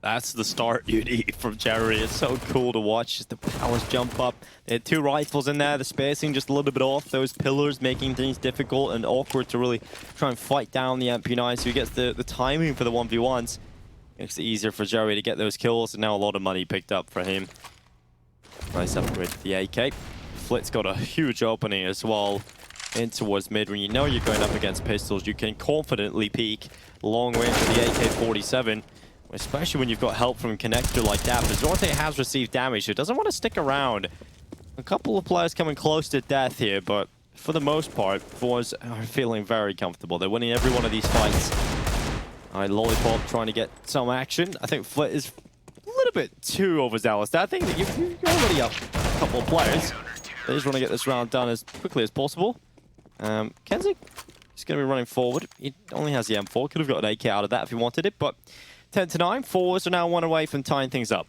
That's the start you need from Cherry. It's so cool to watch. Just the powers jump up. They had 2 rifles in there. The spacing just a little bit off. Those pillars making things difficult and awkward to really try and fight down the MP9. So he gets the timing for the 1v1s. Makes it easier for Cherry to get those kills. And now a lot of money picked up for him. Nice upgrade to the AK. Flit's got a huge opening as well in towards mid. When you know you're going up against pistols, you can confidently peek long range with the AK-47. Especially when you've got help from connector like that. But Sorte has received damage, so doesn't want to stick around. A couple of players coming close to death here, but for the most part, forZe are feeling very comfortable. They're winning every one of these fights. Lollipop trying to get some action. I think Flit is a little bit too overzealous. I think that you're already up a couple of players. They just want to get this round done as quickly as possible. Kenzie is going to be running forward. He only has the M4. Could have got an AK out of that if he wanted it, but 10-9, forZe are now 1 away from tying things up.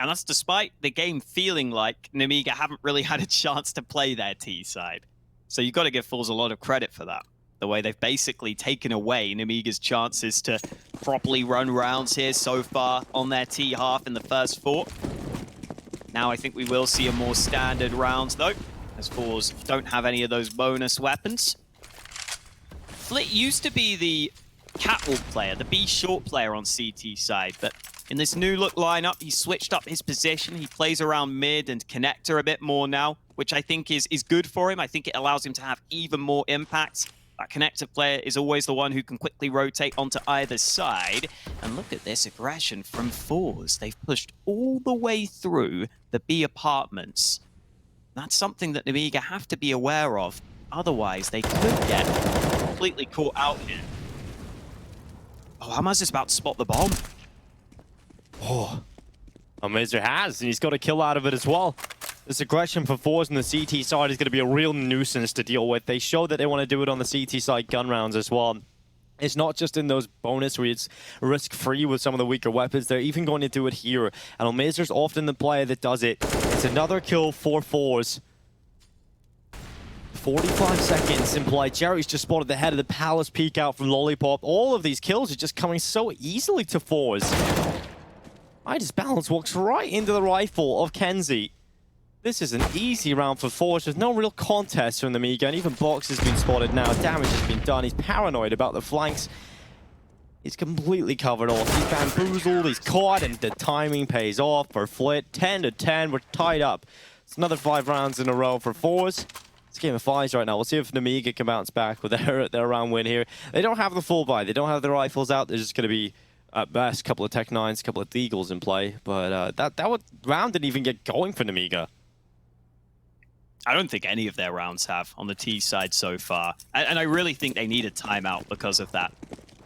And that's despite the game feeling like Nemiga haven't really had a chance to play their T side. So you've got to give forZe a lot of credit for that. The way they've basically taken away Nemiga's chances to properly run rounds here so far on their T half in the first 4. Now I think we will see a more standard round though, as forZe don't have any of those bonus weapons. Flit used to be the catwalk player, the B short player on CT side, but in this new look lineup, he switched up his position. He plays around mid and connector a bit more now, which I think is good for him. I think it allows him to have even more impact. That connector player is always the one who can quickly rotate onto either side. And look at this aggression from forZe. They've pushed all the way through the B apartments. That's something that Nemiga have to be aware of. Otherwise, they could get completely caught out here. Oh, Hamas is about to spot the bomb. Oh, Mazer has, and he's got a kill out of it as well. This aggression for forZe on the CT side is going to be a real nuisance to deal with. They show that they want to do it on the CT side gun rounds as well. It's not just in those bonus where it's risk-free with some of the weaker weapons. They're even going to do it here. And Mazer's often the player that does it. It's another kill for forZe. 45 seconds implied. Cherry's just spotted the head of the Palace peek out from Lollipop. All of these kills are just coming so easily to forZe. Midas Balance walks right into the rifle of Kenzie. This is an easy round for forZe. There's no real contest from Nemiga, and even Box has been spotted now. Damage has been done. He's paranoid about the flanks. He's completely covered off. He's bamboozled. He's caught, and the timing pays off for Flit. 10-10. We're tied up. It's another 5 rounds in a row for forZe. It's a game of 5s right now. We'll see if Nemiga can bounce back with their round win here. They don't have the full buy. They don't have the rifles out. They're just going to be, at best, a couple of Tech 9s, a couple of Deagles in play. But that round didn't even get going for Nemiga. I don't think any of their rounds have on the T side so far. And I really think they need a timeout because of that.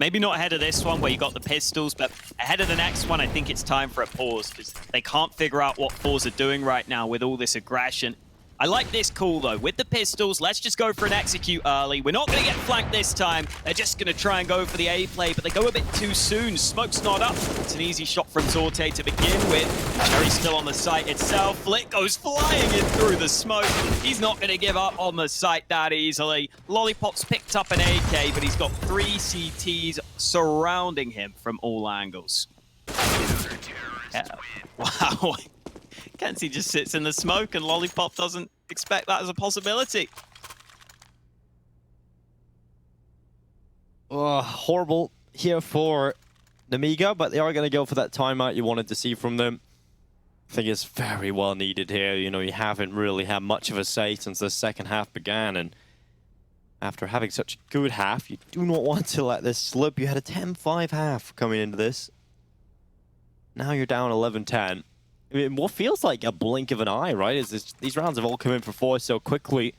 Maybe not ahead of this one where you got the pistols, but ahead of the next one, I think it's time for a pause because they can't figure out what forZe are doing right now with all this aggression. I like this call, though. With the pistols, let's just go for an execute early. We're not going to get flanked this time. They're just going to try and go for the A play, but they go a bit too soon. Smoke's not up. It's an easy shot from Sorte to begin with. Cherry's still on the site itself. Flit goes flying in through the smoke. He's not going to give up on the site that easily. Lollipop's picked up an AK, but he's got 3 CTs surrounding him from all angles. Yeah. Wow. Kenzie just sits in the smoke and Lollipop doesn't expect that as a possibility. Horrible here for Nemiga, but they are going to go for that timeout you wanted to see from them. I think it's very well needed here. You know, you haven't really had much of a say since the second half began, and after having such a good half, you do not want to let this slip. You had a 10-5 half coming into this. Now you're down 11-10. I mean, what feels like a blink of an eye, right? Is this, these rounds have all come in for forZe so quickly.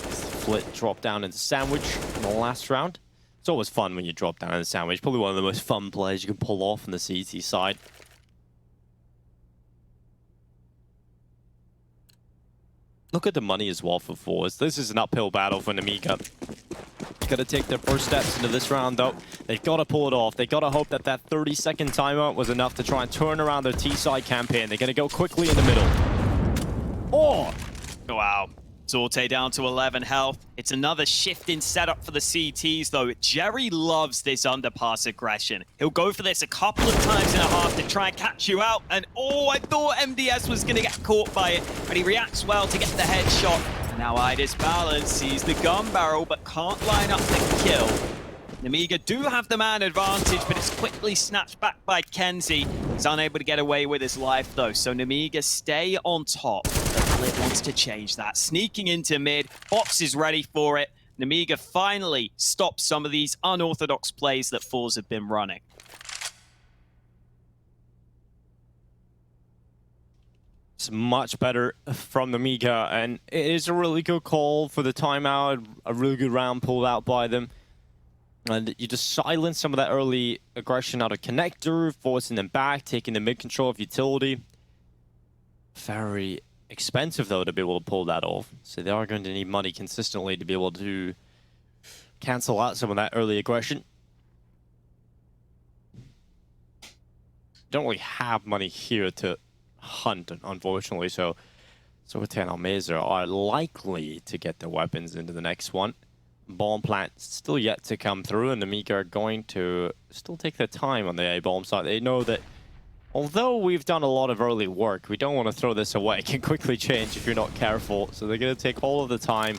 Flit drop down into sandwich in the last round. It's always fun when you drop down in the sandwich. Probably one of the most fun plays you can pull off on the CT side. Look at the money as well for forZe. This is an uphill battle for Nemiga. Got to take their first steps into this round, though. They've got to pull it off. They've got to hope that that 30-second timeout was enough to try and turn around their T-side campaign. They're going to go quickly in the middle. Oh! Wow. Sorte down to 11 health. It's another shift in setup for the CTs, though. Jerry loves this underpass aggression. He'll go for this a couple of times and a half to try and catch you out. And oh, I thought MDS was going to get caught by it, but he reacts well to get the headshot. And now Idis Balance sees the gun barrel, but can't line up the kill. Nemiga do have the man advantage, but it's quickly snatched back by kenzie. He's unable to get away with his life, though, so Nemiga stay on top. Flit wants to change that. Sneaking into mid, Box is ready for it. Nemiga finally stops some of these unorthodox plays that forZe have been running. It's much better from Nemiga, and it is a really good call for the timeout. A really good round pulled out by them. And you just silence some of that early aggression out of connector, forcing them back, taking the mid control of utility. Very expensive, though, to be able to pull that off. So they are going to need money consistently to be able to cancel out some of that early aggression. Don't really have money here to hunt, unfortunately, so Sorte and Almeza are likely to get their weapons into the next one. Bomb plant still yet to come through, and Nemiga are going to still take their time on the A-bomb side. They know that although we've done a lot of early work, we don't want to throw this away. It can quickly change if you're not careful. So they're going to take all of the time,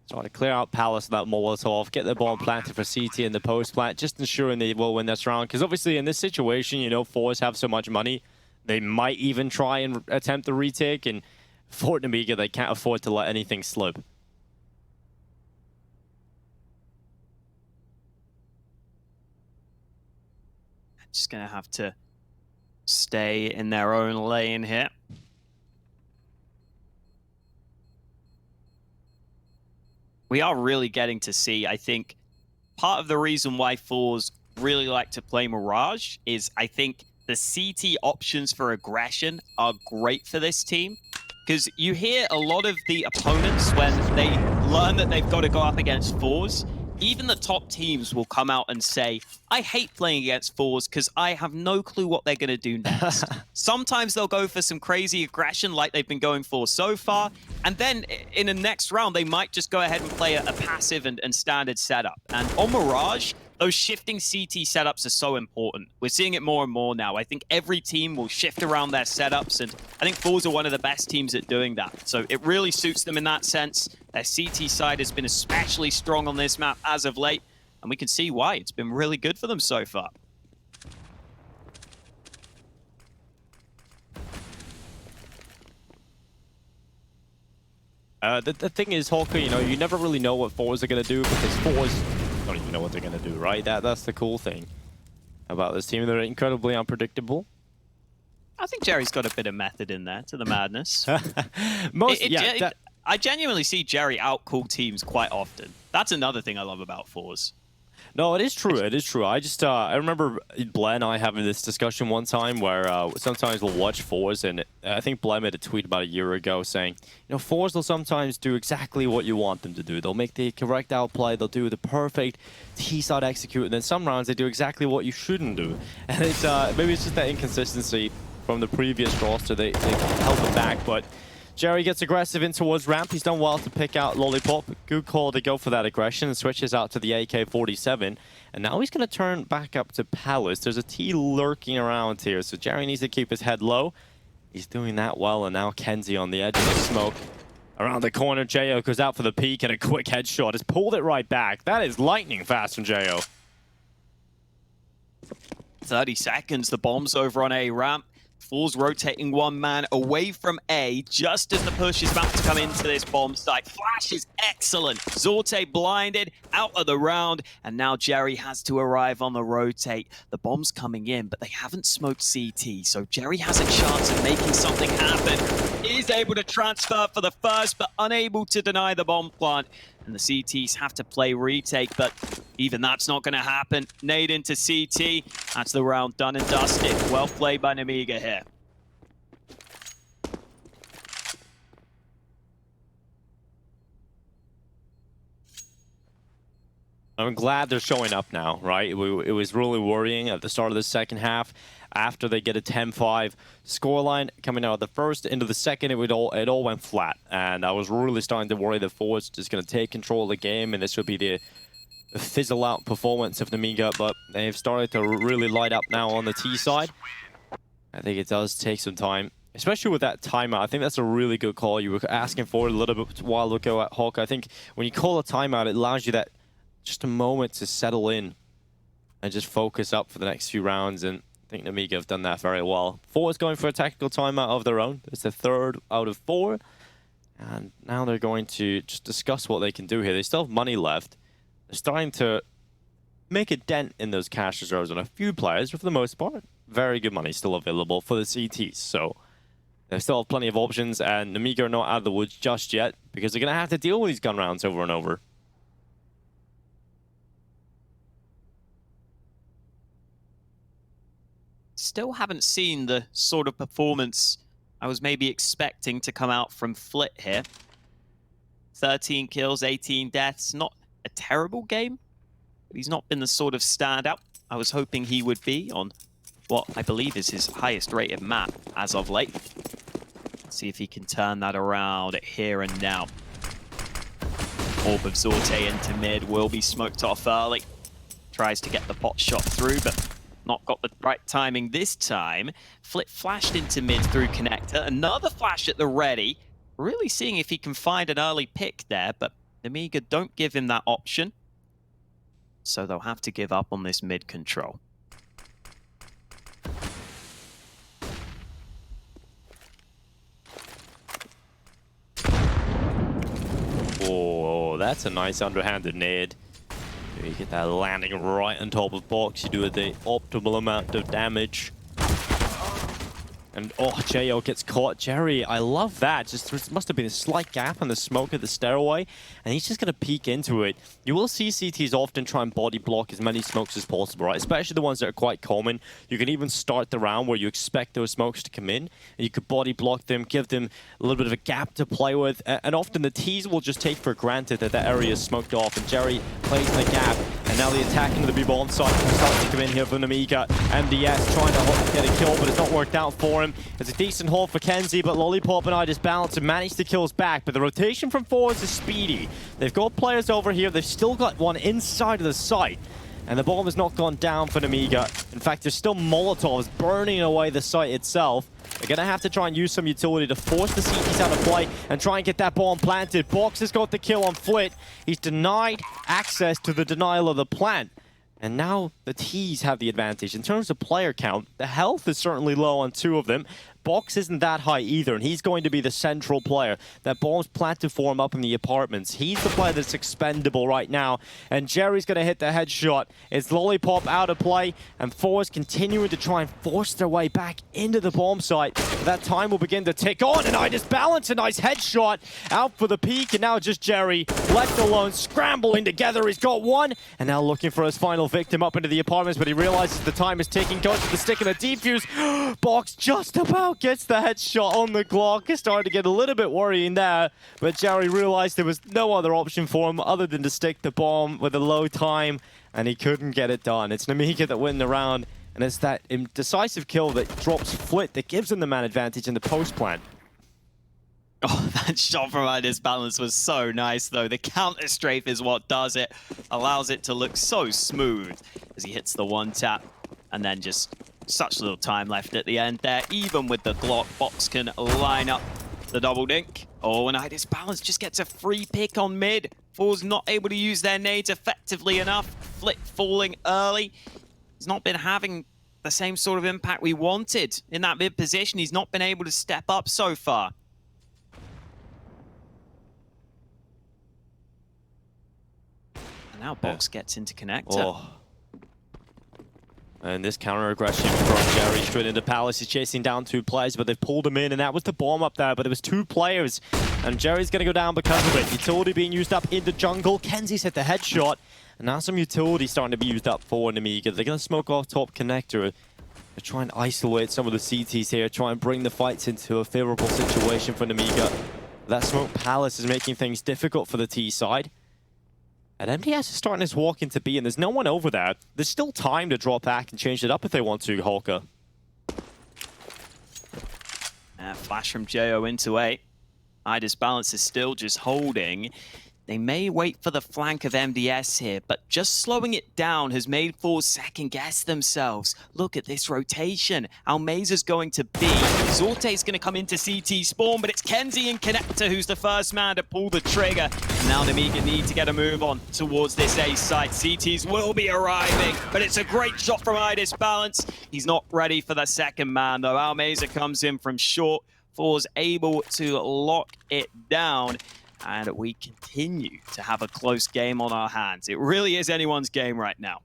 try to clear out Palace and that Molotov, get the bomb planted for CT in the post plant, just ensuring they will win this round. Because obviously in this situation, you know, forZe have so much money, they might even try and attempt the retake. And for Nemiga, they can't afford to let anything slip. Just gonna have to stay in their own lane here. We are really getting to see, I think, part of the reason why forZe really like to play Mirage is I think the CT options for aggression are great for this team. Because you hear a lot of the opponents when they learn that they've got to go up against forZe, even the top teams will come out and say, I hate playing against forZe because I have no clue what they're going to do next. Sometimes they'll go for some crazy aggression like they've been going for so far. And then in the next round, they might just go ahead and play a passive and standard setup. And on Mirage, those shifting CT setups are so important. We're seeing it more and more now. I think every team will shift around their setups, and I think forZe are one of the best teams at doing that. So it really suits them in that sense. Their CT side has been especially strong on this map as of late, and we can see why. It's been really good for them so far. The thing is, Hawker, you know, you never really know what forZe are going to do because forZe don't even know what they're going to do, right? That's the cool thing about this team. They're incredibly unpredictable. I think Jerry's got a bit of method in there to the madness. I genuinely see Jerry outcall teams quite often. That's another thing I love about forZe. No, it is true. It is true. I remember Blair and I having this discussion one time where sometimes we'll watch forZe, and I think Blair made a tweet about a year ago saying, you know, forZe will sometimes do exactly what you want them to do. They'll make the correct outplay. They'll do the perfect T-side execute, and then some rounds they do exactly what you shouldn't do. And it's maybe it's just that inconsistency from the previous roster. They held them back, but Jerry gets aggressive in towards ramp. He's done well to pick out Lollipop. Good call to go for that aggression and switches out to the AK-47. And now he's going to turn back up to Palace. There's a T lurking around here, so Jerry needs to keep his head low. He's doing that well, and now kenzie on the edge of the smoke. Around the corner, Jo goes out for the peek, and a quick headshot has pulled it right back. That is lightning fast from Jo. 30 seconds, the bomb's over on A ramp. forZe rotating one man away from A just as the push is about to come into this bomb site. Flash is excellent. Zorte blinded, out of the round, and now Jerry has to arrive on the rotate. The bomb's coming in, but they haven't smoked CT, so Jerry has a chance of making something happen. Is able to transfer for the first, but unable to deny the bomb plant. And the CTs have to play retake, but even that's not going to happen. Nade into CT. That's the round done and dusted. Well played by Nemiga here. I'm glad they're showing up now, right? It was really worrying at the start of the second half. After they get a 10-5 scoreline coming out of the first into the second, it all went flat. And I was really starting to worry that forZe just going to take control of the game and this would be the fizzle out performance of Nemiga. But they've started to really light up now on the T side. I think it does take some time, especially with that timeout. I think that's a really good call. You were asking for it a little bit while ago at Hawk. I think when you call a timeout, it allows you that just a moment to settle in and just focus up for the next few rounds. And I think Nemiga have done that very well. forZe going for a tactical timeout of their own. It's the 3rd out of 4. And now they're going to just discuss what they can do here. They still have money left. They're starting to make a dent in those cash reserves on a few players, but for the most part, very good money still available for the CTs. So they still have plenty of options, and Nemiga are not out of the woods just yet because they're going to have to deal with these gun rounds over and over. Still haven't seen the sort of performance I was maybe expecting to come out from Flit here. 13 kills, 18 deaths. Not a terrible game, but he's not been the sort of standout I was hoping he would be on what I believe is his highest rated map as of late. Let's see if he can turn that around here and now. Orb of Zorte into mid, will be smoked off early. Tries to get the pot shot through, but not got the right timing this time. Flit flashed into mid through connector. Another flash at the ready. Really seeing if he can find an early pick there, but Nemiga don't give him that option. So they'll have to give up on this mid control. Oh, that's a nice underhanded nade. You get that landing right on top of box, you do the optimal amount of damage. And oh, Jo gets caught. Jerry, I love that. Just there must have been a slight gap in the smoke of the stairway, and he's just going to peek into it. You will see CTs often try and body block as many smokes as possible, right? Especially the ones that are quite common. You can even start the round where you expect those smokes to come in, and you could body block them, give them a little bit of a gap to play with, and often the Ts will just take for granted that that area is smoked off, and Jerry plays in the gap, and now the attack into the B-bomb side starts to come in here for Nemiga. MDS trying to get a kill, but it's not worked out for him. It's a decent haul for Kenzie, but Lollipop and I just balance and manage the kills back. But the rotation from forZe is speedy. They've got players over here. They've still got one inside of the site. And the bomb has not gone down for Nemiga. In fact, there's still Molotovs burning away the site itself. They're going to have to try and use some utility to force the CTs out of play and try and get that bomb planted. Box has got the kill on Flit. He's denied access to the denial of the plant. And now the Ts have the advantage. In terms of player count, the health is certainly low on 2 of them. Box isn't that high either, and he's going to be the central player. That bomb's planted for him up in the apartments. He's the player that's expendable right now, and Jerry's going to hit the headshot. It's Lollipop out of play, and forZe continuing to try and force their way back into the bomb site. That time will begin to tick on, and I just balance a nice headshot out for the peak, and now just Jerry left alone, scrambling together. He's got one, and now looking for his final victim up into the apartments, but he realizes the time is ticking, goes to the stick of the defuse. Box just about gets the headshot on the Glock. It's starting to get a little bit worrying there, but Jerry realized there was no other option for him other than to stick the bomb with a low time, and he couldn't get it done. It's Nemiga that win the round, and it's that decisive kill that drops Flit that gives him the man advantage in the post plan. Oh, that shot from Idis Balance was so nice, though. The counter strafe is what does it. Allows it to look so smooth as he hits the one tap, and then just such little time left at the end there. Even with the Glock, Box can line up the double dink. Oh, and Idis Balance just gets a free pick on mid. forZe not able to use their nades effectively enough. Flit falling early. He's not been having the same sort of impact we wanted in that mid position. He's not been able to step up so far. And now Box gets into connector. And this counter aggression from Jerry straight into Palace. He's chasing down 2 players, but they've pulled him in, and that was the bomb up there, but it was 2 players. And Jerry's gonna go down because of it. Utility being used up in the jungle. Kenzie's hit the headshot, and now some utility starting to be used up for Nemiga. They're gonna smoke off top connector. They're trying to isolate some of the CTs here, try and bring the fights into a favorable situation for Nemiga. That smoke Palace is making things difficult for the T side. And MDS is starting his walk into B, and there's no one over there. There's still time to drop back and change it up if they want to, Holker. Flash from JO into A. Idis Balance is still just holding. They may wait for the flank of MDS here, but just slowing it down has made forZe second-guess themselves. Look at this rotation. Almeza's going to B. Zorte's going to come into CT spawn, but it's Kenzie and Connector who's the first man to pull the trigger. And now Nemiga need to get a move on towards this A site. CTs will be arriving, but it's a great shot from Idis Balance. He's not ready for the second man, though. Almeza comes in from short. forZe able to lock it down. And we continue to have a close game on our hands. It really is anyone's game right now.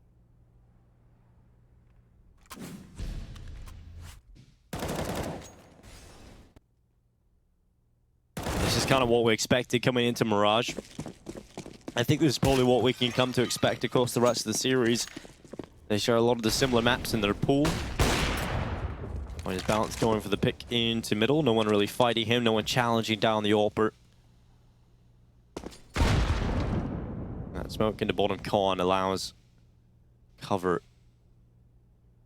This is kind of what we expected coming into Mirage. I think this is probably what we can come to expect across the rest of the series. They share a lot of the similar maps in their pool. His Balance going for the pick into middle. No one really fighting him. No one challenging down the AWPer. That smoke into bottom con allows cover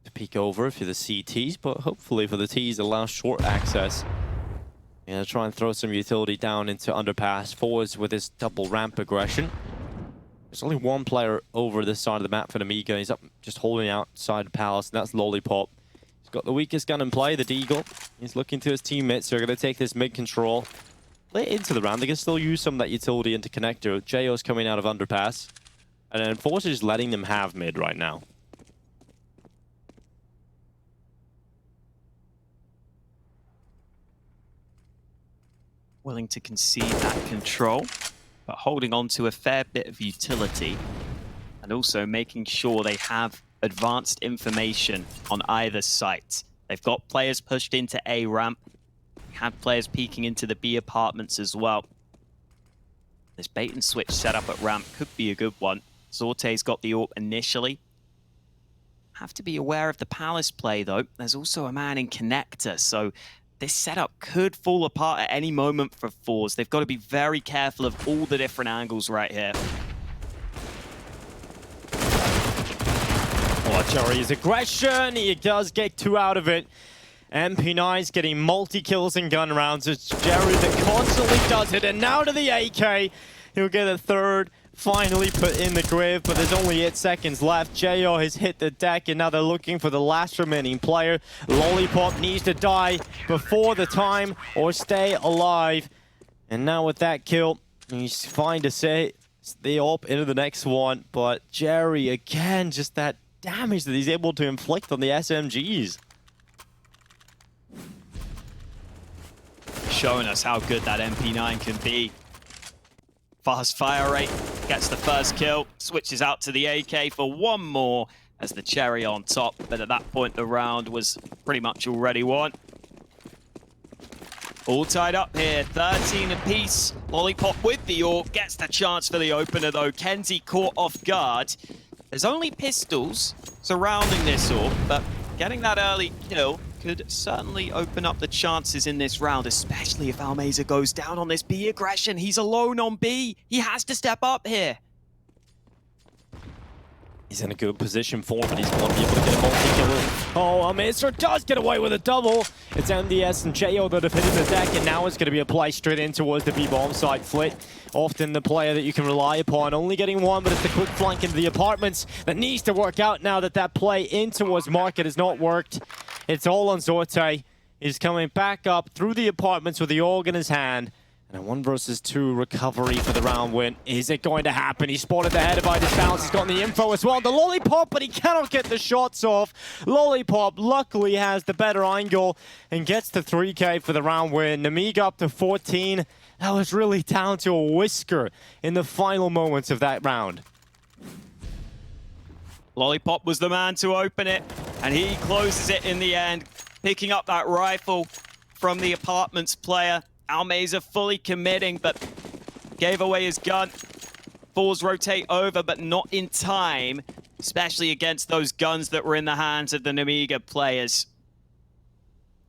to peek over for the CTs, but hopefully for the Ts allows short access. And try and throw some utility down into underpass. forZe with his double ramp aggression. There's only 1 player over this side of the map for Nemiga. He's up just holding outside Palace, and that's Lollipop. He's got the weakest gun in play, the Deagle. He's looking to his teammates. They're going to take this mid control. Late into the round, they can still use some of that utility into connector. JO's coming out of underpass. And then forZe is just letting them have mid right now. Willing to concede that control, but holding on to a fair bit of utility. And also making sure they have advanced information on either site. They've got players pushed into A ramp. Had players peeking into the B apartments as well. This bait and switch setup at ramp could be a good one. Zorte's got the AWP initially. Have to be aware of the Palace play though. There's also a man in connector, so this setup could fall apart at any moment for forZe. They've got to be very careful of all the different angles right here. Oh, Jerry's aggression. He does get 2 out of it. MP9's getting multi-kills and gun rounds. It's Jerry that constantly does it. And now to the AK. He'll get a 3rd. Finally put in the grave, but there's only 8 seconds left. JO has hit the deck, and now they're looking for the last remaining player. Lollipop needs to die before the time or stay alive. And now with that kill, he's fine to say the AWP into the next one. But Jerry, again, just that damage that he's able to inflict on the SMGs. Showing us how good that MP9 can be. Fast fire rate, gets the first kill, switches out to the AK for 1 more as the cherry on top, but at that point the round was pretty much already won. All tied up here, 13 apiece. Lollipop with the AWP, gets the chance for the opener though. Kenzie caught off guard. There's only pistols surrounding this AWP, but getting that early kill could certainly open up the chances in this round, especially if Almeza goes down on this B aggression. He's alone on B. He has to step up here. He's in a good position for him, but he's going to be able to get a multi-killer. Oh, Almeza does get away with a double. It's MDS and JO that have hit the deck, and now it's going to be a play straight in towards the B-bomb site. Flit, often the player that you can rely upon. Only getting 1, but it's the quick flank into the apartments that needs to work out now that that play in towards Market has not worked. It's all on Zorte. He's coming back up through the apartments with the org in his hand. And a 1 versus 2 recovery for the round win. Is it going to happen? He spotted the head of iDisbalance. He's gotten the info as well. The Lollipop, but he cannot get the shots off. Lollipop luckily has the better angle and gets the 3K for the round win. Nemiga up to 14. That was really down to a whisker in the final moments of that round. Lollipop was the man to open it, and he closes it in the end, picking up that rifle from the Apartments player. Almeza fully committing, but gave away his gun. forZe rotate over, but not in time, especially against those guns that were in the hands of the Nemiga players.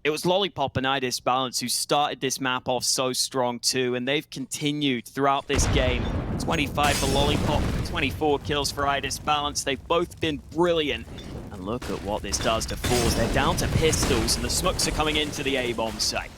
It was Lollipop and iDisbalance who started this map off so strong too, and they've continued throughout this game. 25 for Lollipop, 24 kills for iDisbalance. They've both been brilliant. And look at what this does to forZe. They're down to pistols, and the smokes are coming into the A-bomb site.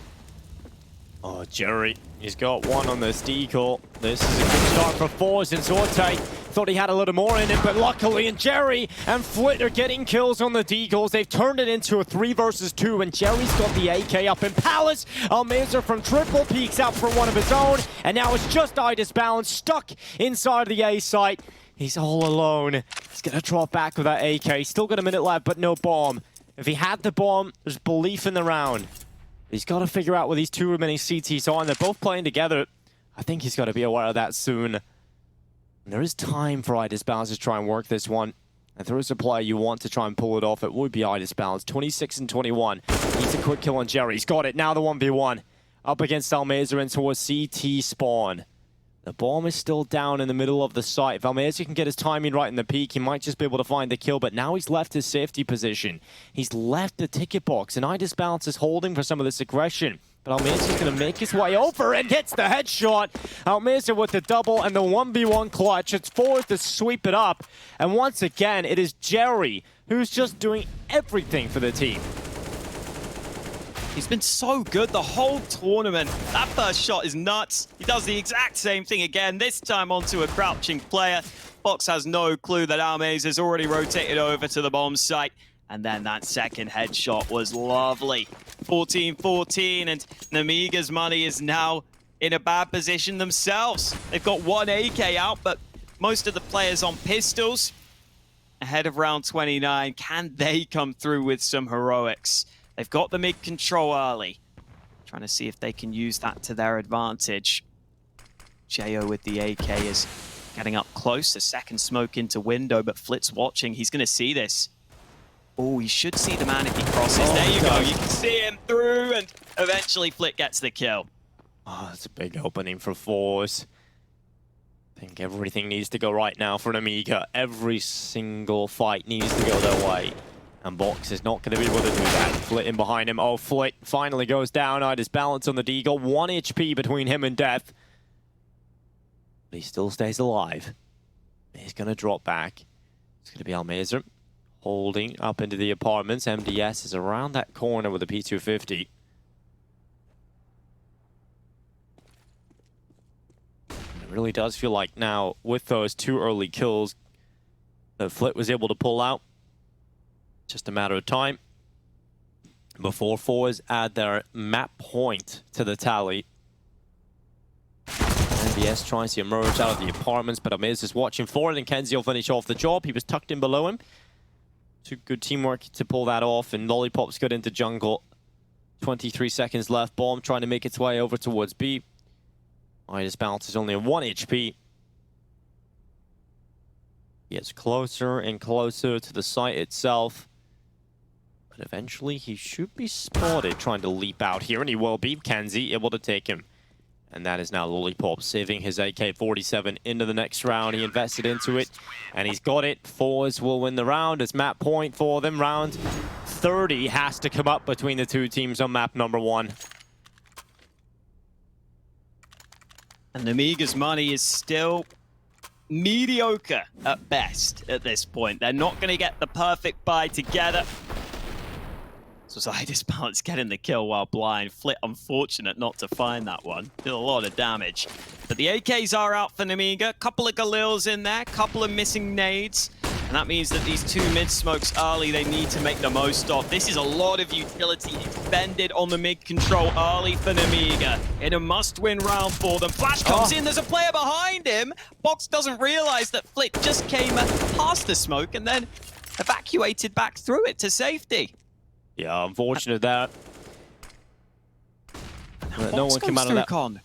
Oh, Jerry, he's got one on this deagle. This is a good start for forZe, and Zorte thought he had a little more in him, but luckily, and Jerry and Flit are getting kills on the deagles. They've turned it into a 3 versus 2, and Jerry's got the AK up in Palace. Almeza from triple peeks out for one of his own, and now it's just iDisbalance stuck inside the A site. He's all alone. He's gonna drop back with that AK. Still got a minute left, but no bomb. If he had the bomb, there's belief in the round. He's got to figure out where these two remaining CTs are, and they're both playing together. I think he's got to be aware of that soon. And there is time for iDisbalance to try and work this one. If there is a player you want to try and pull it off, it would be iDisbalance. 26 and 21. Needs a quick kill on Jerry. He's got it. Now the 1v1. Up against Almeza into a CT spawn. The bomb is still down in the middle of the site. If Almeza can get his timing right in the peak, he might just be able to find the kill, but now he's left his safety position. He's left the ticket box, and iDisbalance is holding for some of this aggression. But Almeza's going to make his way over and gets the headshot. Almeza with the double and the 1v1 clutch. It's forZe to sweep it up. And once again, it is Jerry who's just doing everything for the team. He's been so good the whole tournament. That first shot is nuts. He does the exact same thing again, this time onto a crouching player. Box has no clue that Almeza has already rotated over to the bomb site. And then that second headshot was lovely. 14-14, and Nemiga's money is now in a bad position themselves. They've got one AK out, but most of the players on pistols. Ahead of round 29, can they come through with some heroics? They've got the mid control early. Trying to see if they can use that to their advantage. Jo with the AK is getting up close. A second smoke into window, but Flit's watching. He's going to see this. Oh, he should see the man if he crosses. Oh, there you go. You can see him through, and eventually Flit gets the kill. Oh, that's a big opening for forZe. I think everything needs to go right now for Nemiga. Every single fight needs to go their way. And Box is not going to be able to do that. Flit in behind him. Oh, Flit finally goes down. iDisbalance on the deagle. 1 HP between him and death. But he still stays alive. He's going to drop back. It's going to be Almeza holding up into the apartments. MDS is around that corner with a P250. It really does feel like now, with those 2 early kills that Flit was able to pull out, just a matter of time before forZe add their map point to the tally. MBS tries to emerge out of the apartments, but Amiz is watching for it, and Kenzie will finish off the job. He was tucked in below him. Good teamwork to pull that off, and Lollipop's got into jungle. 23 seconds left. Bomb trying to make its way over towards B. iDisbalance is only at 1 HP. He gets closer and closer to the site itself. But eventually he should be spotted trying to leap out here, and he will be. Kenzie able to take him. And that is now Lollipop saving his AK-47 into the next round. He invested into it, and he's got it. forZe will win the round. It's map point for them. Round 30 has to come up between the two teams on map number 1. And Nemiga's money is still mediocre at best at this point. They're not going to get the perfect buy together. So iDisbalance getting the kill while blind. Flit unfortunate not to find that one. Did a lot of damage. But the AKs are out for Nemiga. Couple of Galils in there. Couple of missing nades. And that means that these two mid smokes early, they need to make the most of. This is a lot of utility expended on the mid control early for Nemiga. In a must-win round for them. Flash comes in, there's a player behind him. Box doesn't realize that Flick just came past the smoke and then evacuated back through it to safety. Yeah, unfortunate that. No one came out of that con.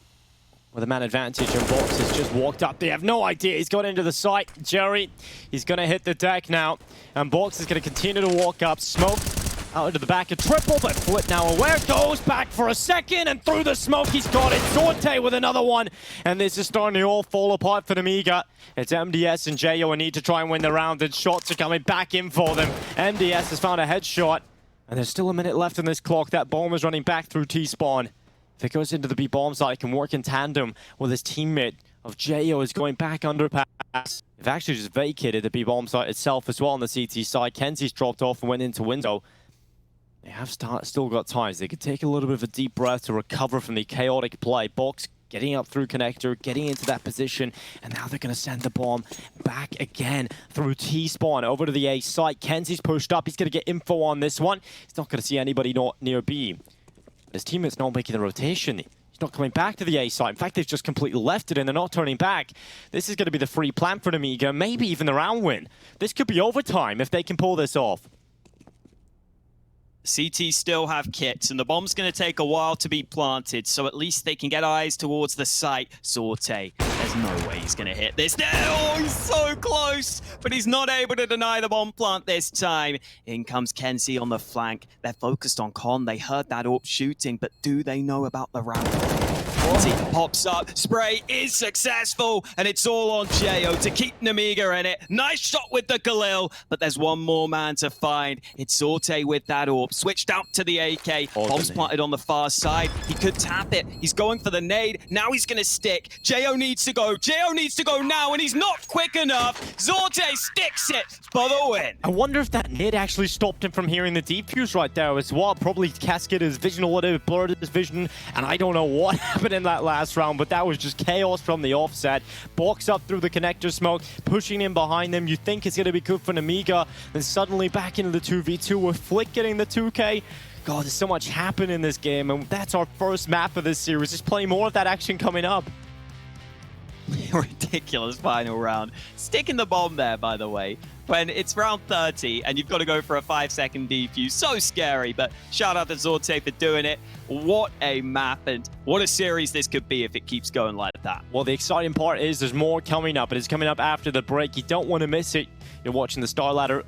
With a man advantage, and Box has just walked up. They have no idea. He's got into the site. Jerry, he's going to hit the deck now. And Box is going to continue to walk up. Smoke out into the back of triple, but Flip now aware. Goes back for a second, and through the smoke, he's got it. sorZe with another one. And this is starting to all fall apart for Nemiga. It's MDS and JO who need to try and win the round, and shots are coming back in for them. MDS has found a headshot, and there's still a minute left in this clock. That bomb is running back through T-spawn. If it goes into the B bomb site, it can work in tandem with his teammate of JO is going back underpass. They've actually just vacated the B bomb site itself as well on the CT side. Kenzie's dropped off and went into window. They have still got time. They could take a little bit of a deep breath to recover from the chaotic play. Box getting up through connector, getting into that position, and now they're going to send the bomb back again through T-spawn over to the A site. Kenzie's pushed up. He's going to get info on this one. He's not going to see anybody near B. His teammate's not making the rotation. He's not coming back to the A site. In fact, they've just completely left it and they're not turning back. This is going to be the free plan for Nemiga, maybe even the round win. This could be overtime if they can pull this off. CT still have kits, and the bomb's going to take a while to be planted, so at least they can get eyes towards the site. sorZe, there's no way he's going to hit this. Oh, he's so close, but he's not able to deny the bomb plant this time. In comes Kenzie on the flank. They're focused on Con. They heard that AWP shooting, but do they know about the round? Kenzie pops up. Spray is successful, and it's all on JO to keep Nemiga in it. Nice shot with the Khalil, but there's one more man to find. It's sorZe with that AWP. Switched out to the AK. Bomb's planted on the far side. He could tap it. He's going for the nade. Now he's going to stick. JO needs to go. JO needs to go now, and he's not quick enough. sorZe sticks it for the win. I wonder if that nade actually stopped him from hearing the defuse right there as well. Probably cascaded his vision a little bit, blurred his vision, and I don't know what happened in that last round, but that was just chaos from the offset. Box up through the connector smoke, pushing in behind them. You think it's going to be good for Nemiga, then suddenly back into the 2v2 with Flick getting the 2K. God, there's so much happened in this game, and that's our first map of this series. Just play more of that action coming up. Ridiculous final round. Sticking the bomb there, by the way, when it's round 30 and you've got to go for a 5-second defuse. So scary, but shout out to sorZe for doing it. What a map, and what a series this could be if it keeps going like that. Well, the exciting part is there's more coming up. It is coming up after the break. You don't want to miss it. You're watching the StarLadder